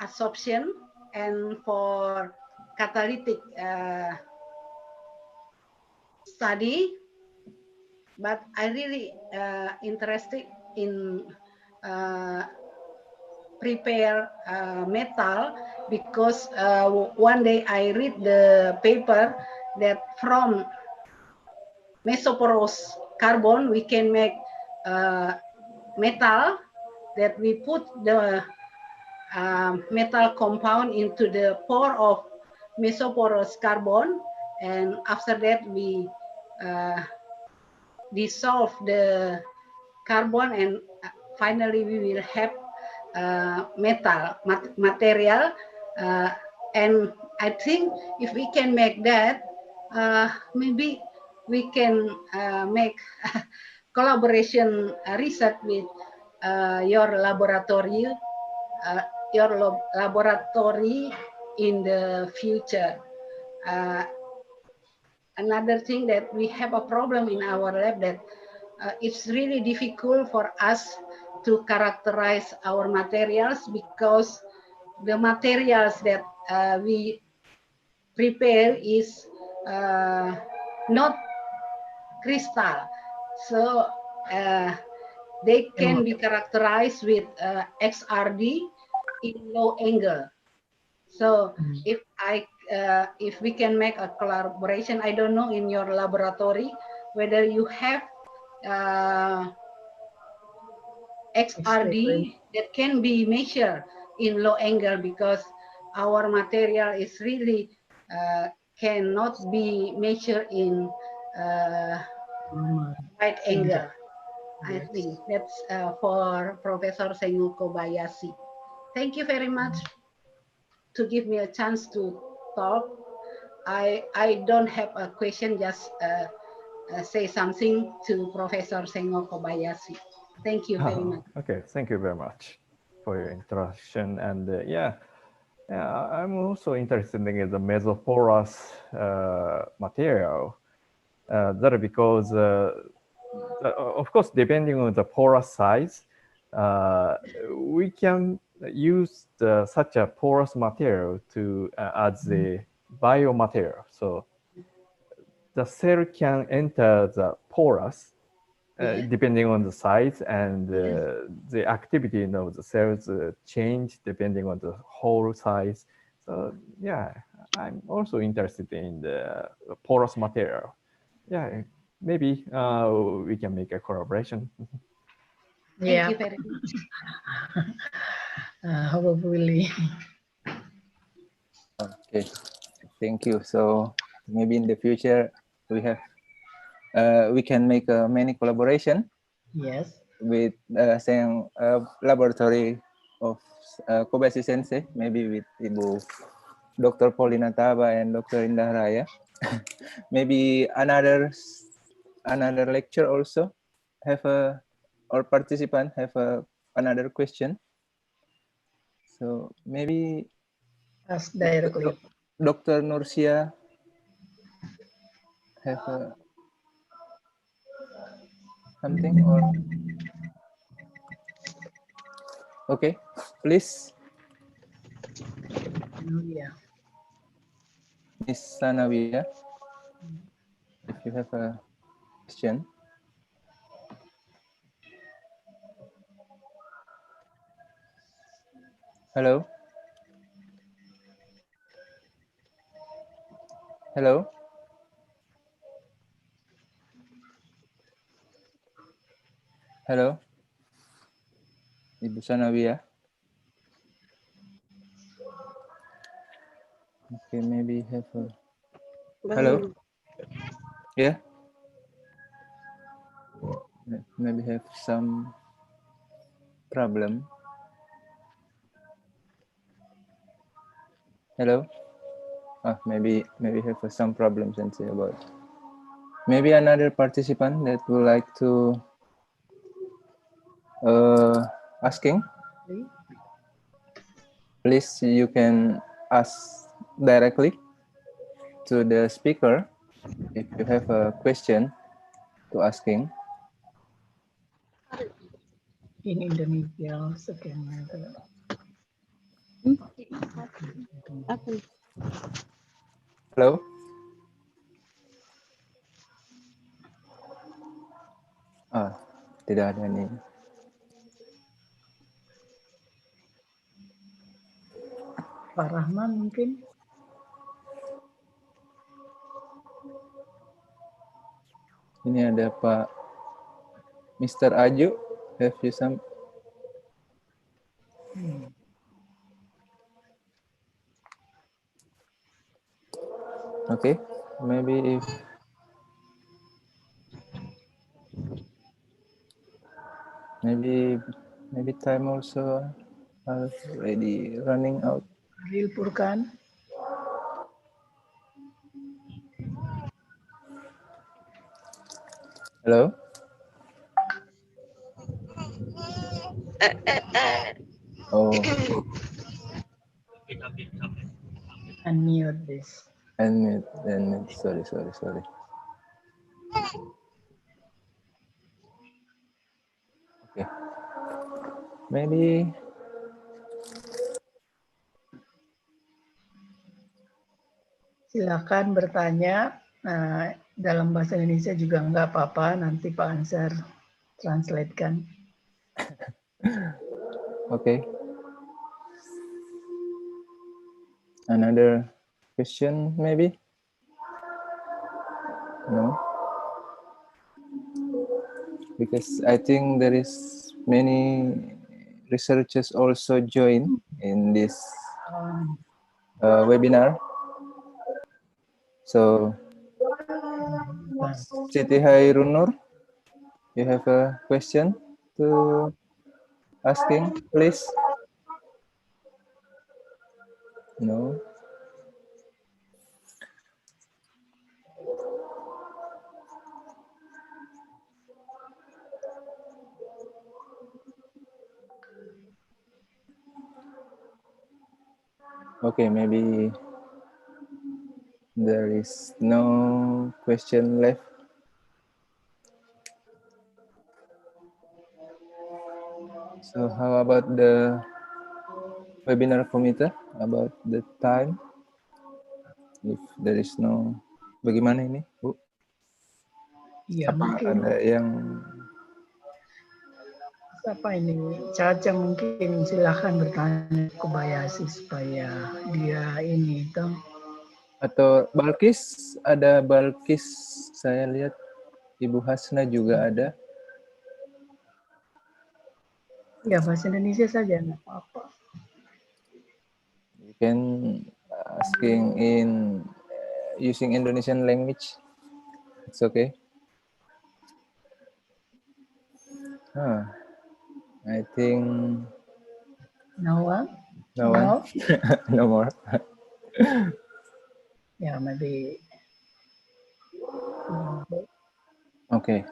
I: absorption and for catalytic study. But I really interested in prepare metal because one day I read the paper that from mesoporous carbon we can make metal that we put the metal compound into the pore of mesoporous carbon, and after that we dissolve the carbon, and finally we will have material. And I think if we can make that, maybe we can make collaboration research with your laboratory in the future. another thing that we have a problem in our lab, that it's really difficult for us to characterize our materials, because the materials that we prepare is not crystal. So they can be characterized with XRD in low angle. So if we can make a collaboration, I don't know in your laboratory whether you have XRD that can be measured in low angle, because our material is really cannot be measured in wide angle. I think that's for Professor Sengu Kobayashi. Thank you very much to give me a chance to talk. I don't have a question, just say something to Professor Sengu Kobayashi. Thank you very much.
H: Okay, thank you very much for your introduction. And yeah, I'm also interested in the mesoporous material. That because, of course, depending on the porous size, we can use such a porous material to as the biomaterial. So the cell can enter the porous depending on the size, and the activity of the cells change depending on the whole size. So yeah, I'm also interested in the porous material. Yeah, maybe we can make a collaboration.
D: Yeah.
I: Thank you very much.
D: Hopefully.
B: Okay, thank you. So maybe in the future we have we can make many collaboration.
D: Yes.
B: With saying laboratory of Kobayashi Sensei, maybe with Ibu Dr. Paulina Taba and Dr. Indah Raya. Maybe another lecture also have a, or participant have another question. So maybe
D: Ask directly.
B: Dr. Nursia have something, or okay, please.
D: Yeah.
B: Miss Sanawia, if you have a question. Hello. Hello. Hello. Ibu Sanawia. Okay, maybe have a... Hello. Yeah. Maybe have some problem. Hello. Maybe have some problems and say about. Maybe another participant that would like to asking. Please, you can ask directly to the speaker if you have a question to asking.
D: In Indonesia also can.
B: Hello. Tidak ada nih.
D: Pak Rahman mungkin.
B: Ini ada Pak Mr. Aju. Have you some? Okay, maybe if maybe time also already running out.
D: Real Purkan.
B: Hello. Oh.
D: Unmute this.
B: and sorry. Okay, maybe
D: Silakan bertanya. Dalam bahasa Indonesia juga nggak apa-apa, nanti Pak Ansar translatekan.
B: okay. Another question, maybe? No? Because I think there is many researchers also join in this webinar. So, Siti Hairunur, you have a question to asking, please? No? Okay, maybe there is no question left. So how about the webinar committee, about the time? If there is no, bagaimana ini, Bu?
D: Iya,
B: Apa
D: mungkin
B: ada yang
D: siapa ini? Caca mungkin silahkan bertanya ke Kobayashi supaya dia ini toh.
B: atau Balkis, ada Balkis, saya lihat Ibu Hasna juga ada.
D: Ya, bahasa Indonesia saja, nggak apa-apa.
B: You can asking in using Indonesian language. It's okay. I think
D: No one?
B: no one.
D: No?
B: No more.
D: Yeah, maybe.
B: Okay.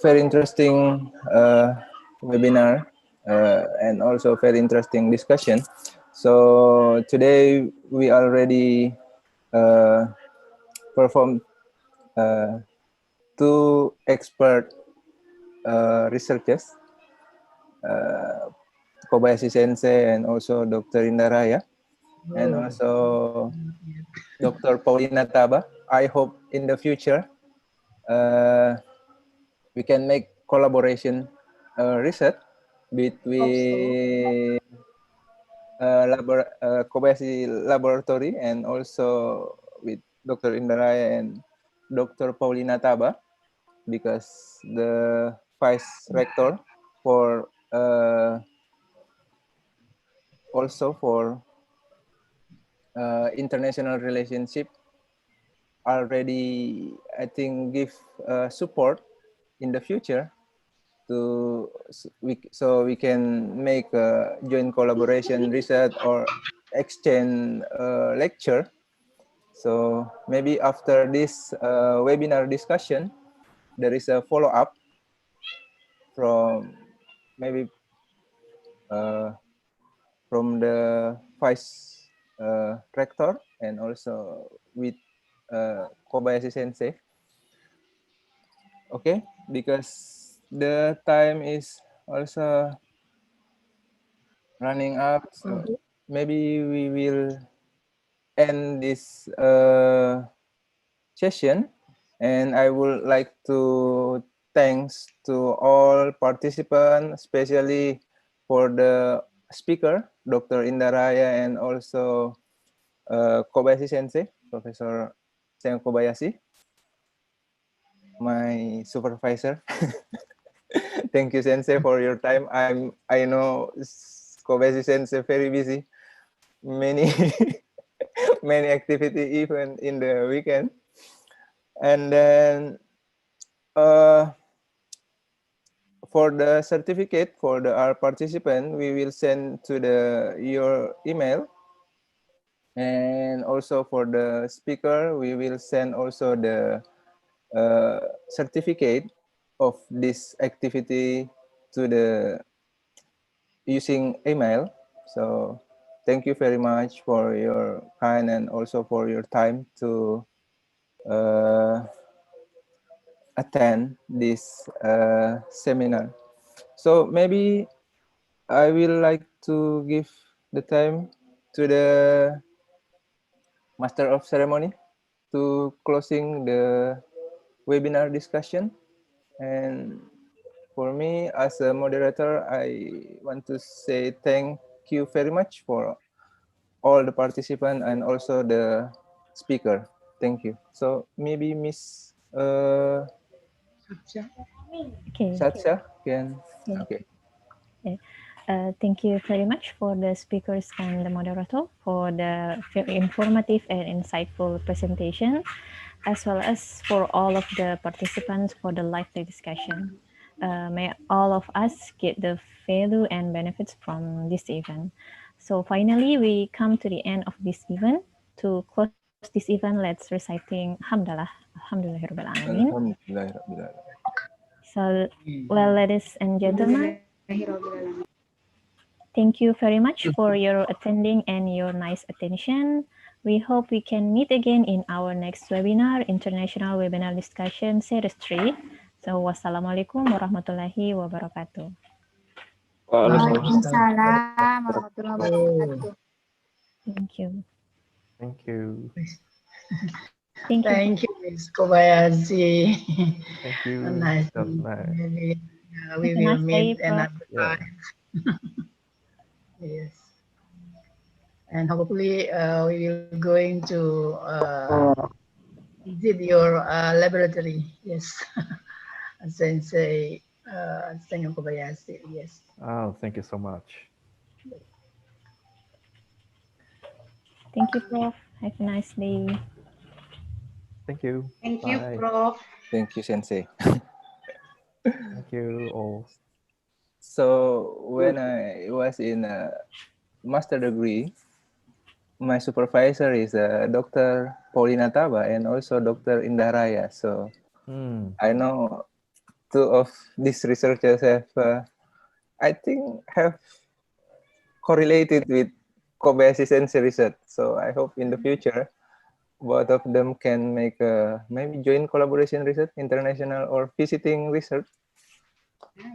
B: Very interesting webinar and also very interesting discussion. So today we already performed two expert researchers, Kobayashi Sensei and also Dr. Indaraya, and also Dr. Paulina Taba. I hope in the future we can make collaboration research between Kobayashi Laboratory and also with Dr. Indaraya and Dr. Paulina Taba, because the vice rector for also for international relationship already, I think, give support in the future to so we can make a joint collaboration research or exchange lecture. So maybe after this webinar discussion, there is a follow-up from maybe from the vice rector and also with Kobayashi Sensei. Okay, because the time is also running up, so maybe we will end this session, and I would like to thanks to all participants, especially for the speaker, Dr. Indaraya, and also Kobayashi Sensei, Professor Sen Kobayashi, my supervisor. Thank you, Sensei, for your time. I know Kobayashi Sensei very busy, many many activity even in the weekend. And then for the certificate for our participant, we will send to your email. And also for the speaker, we will send also the certificate of this activity to the using email. So thank you very much for your kind and also for your time to attend this seminar. So maybe I will like to give the time to the Master of Ceremony to closing the webinar discussion. And for me as a moderator, I want to say thank you very much for all the participants and also the speaker. Thank you. So maybe Miss
C: Okay.
B: Satya can,
C: Yeah.
B: okay.
C: Okay. Thank you very much for the speakers and the moderator for the very informative and insightful presentation, as well as for all of the participants for the lively discussion. May all of us get the value and benefits from this event. So finally, we come to the end of this event. To close this event, let's reciting Hamdalah. Alhamdulillahirrahmanirrahim.
B: Alhamdulillahirrahmanirrahim.
C: So, well, ladies and gentlemen, thank you very much for your attending and your nice attention. We hope we can meet again in our next webinar, International Webinar Discussion Series 3. So, wassalamualaikum warahmatullahi wabarakatuh.
G: Waalaikumsalam warahmatullahi wabarakatuh.
C: Thank you.
H: Thank you.
C: Thank you.
D: Thank you, Ms. Kobayashi.
H: Thank you.
D: Nice.
H: That was nice.
D: Maybe
C: Have
D: we
C: a
D: will
C: nice
D: meet
C: day, Prof.
D: another
H: Yeah.
D: time. Yes. And hopefully we will going to visit your laboratory. Yes. Sensei Sensei Kobayashi. Yes.
H: Oh, thank you so much.
C: Thank you, Prof. Have a nice day.
H: Thank you.
I: Thank you,
H: Bye.
I: Prof.
B: Thank you, Sensei.
H: Thank you all.
B: So when I was in a master degree, my supervisor is Dr. Paulina Taba and also Dr. Indah Raya. So I know two of these researchers have, I think, have correlated with Kobayashi Sensei research. So I hope in the future, both of them can make maybe joint collaboration research, international or visiting research.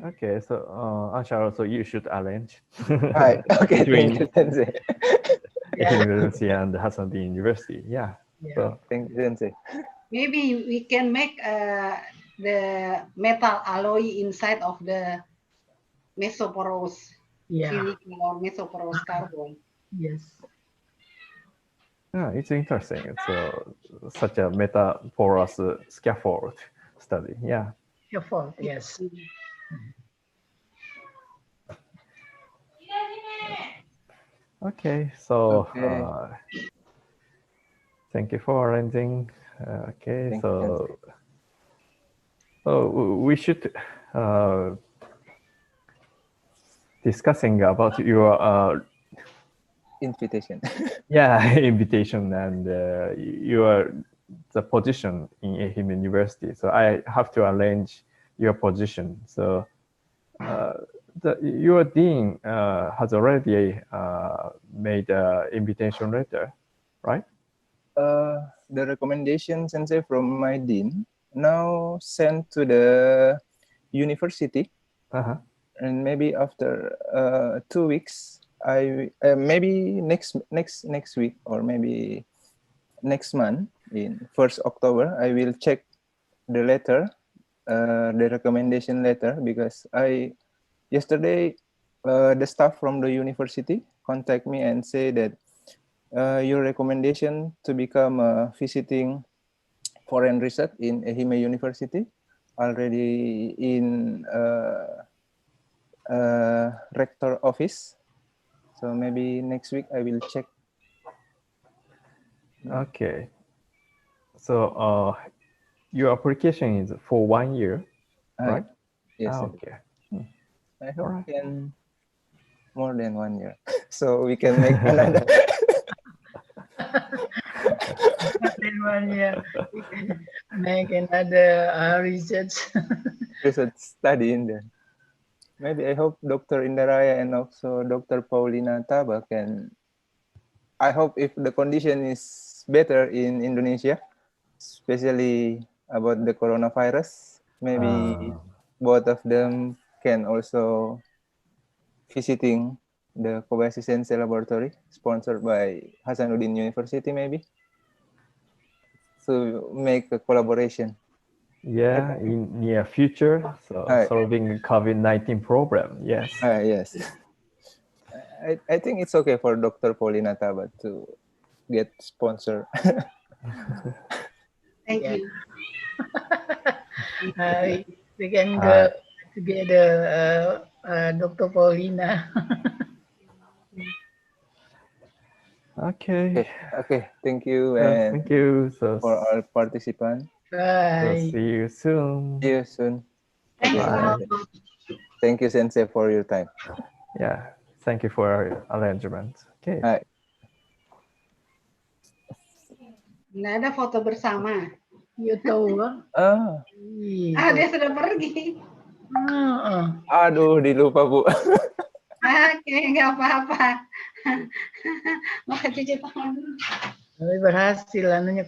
H: Okay, so Ansharo, so you should arrange
B: Right. Okay,
H: between
B: thank you, Sensei.
H: University and Hasanuddin University. Yeah. So
B: Thank you, Sensei.
I: Maybe we can make the metal alloy inside of the mesoporous silicon or mesoporous carbon.
D: Yes.
H: yeah, it's interesting. It's such a metaporous scaffold study. Yeah.
D: Your fault. Yes.
H: Okay, so
B: Okay.
H: thank you for arranging. Okay,
B: Thank you,
H: so we should discussing about your
B: invitation.
H: yeah, invitation and your the position in Ehime University. So I have to arrange your position. So your dean has already made an invitation letter, right?
B: The recommendation, Sensei, from my dean now sent to the university, and maybe after 2 weeks, I maybe next week or maybe next month in 1st October, I will check the letter, the recommendation letter, because yesterday the staff from the university contact me and say that your recommendation to become visiting foreign research in Ehime University already in rector office. So maybe next week I will check.
H: Okay. So your application is for 1 year, right?
B: Yes.
H: Okay.
B: I hope can more than 1 year, so we can make another.
D: More than 1 year, we can make another research
B: study in there. Maybe I hope Dr. Indaraya and also Dr. Paulina Taba can I hope if the condition is better in Indonesia, especially about the coronavirus, maybe both of them can also visiting the Kobayashi Sensei Laboratory, sponsored by Hasanuddin University, maybe, to make a collaboration.
H: Yeah, in near future, so solving COVID-19 problem. Yes.
B: Yes. I think it's okay for Dr. Paulina Tabat to get sponsor.
I: Thank you.
D: We can go together, Dr. Paulina.
H: Okay.
B: Okay. Thank you. And
H: thank you. So
B: for all participants.
D: Bye.
H: see you soon.
B: See you soon.
H: Bye.
B: Thank you, Sensei, for your time.
H: Yeah. Thank you for your arrangement. Okay.
B: Hi.
I: Nggak ada foto bersama.
D: You tahu kan?
I: Dia sudah pergi.
B: Aduh, dilupa, Bu.
I: Oke, nggak apa-apa. Mau cuci tangan dulu.
D: Tapi berhasil anunya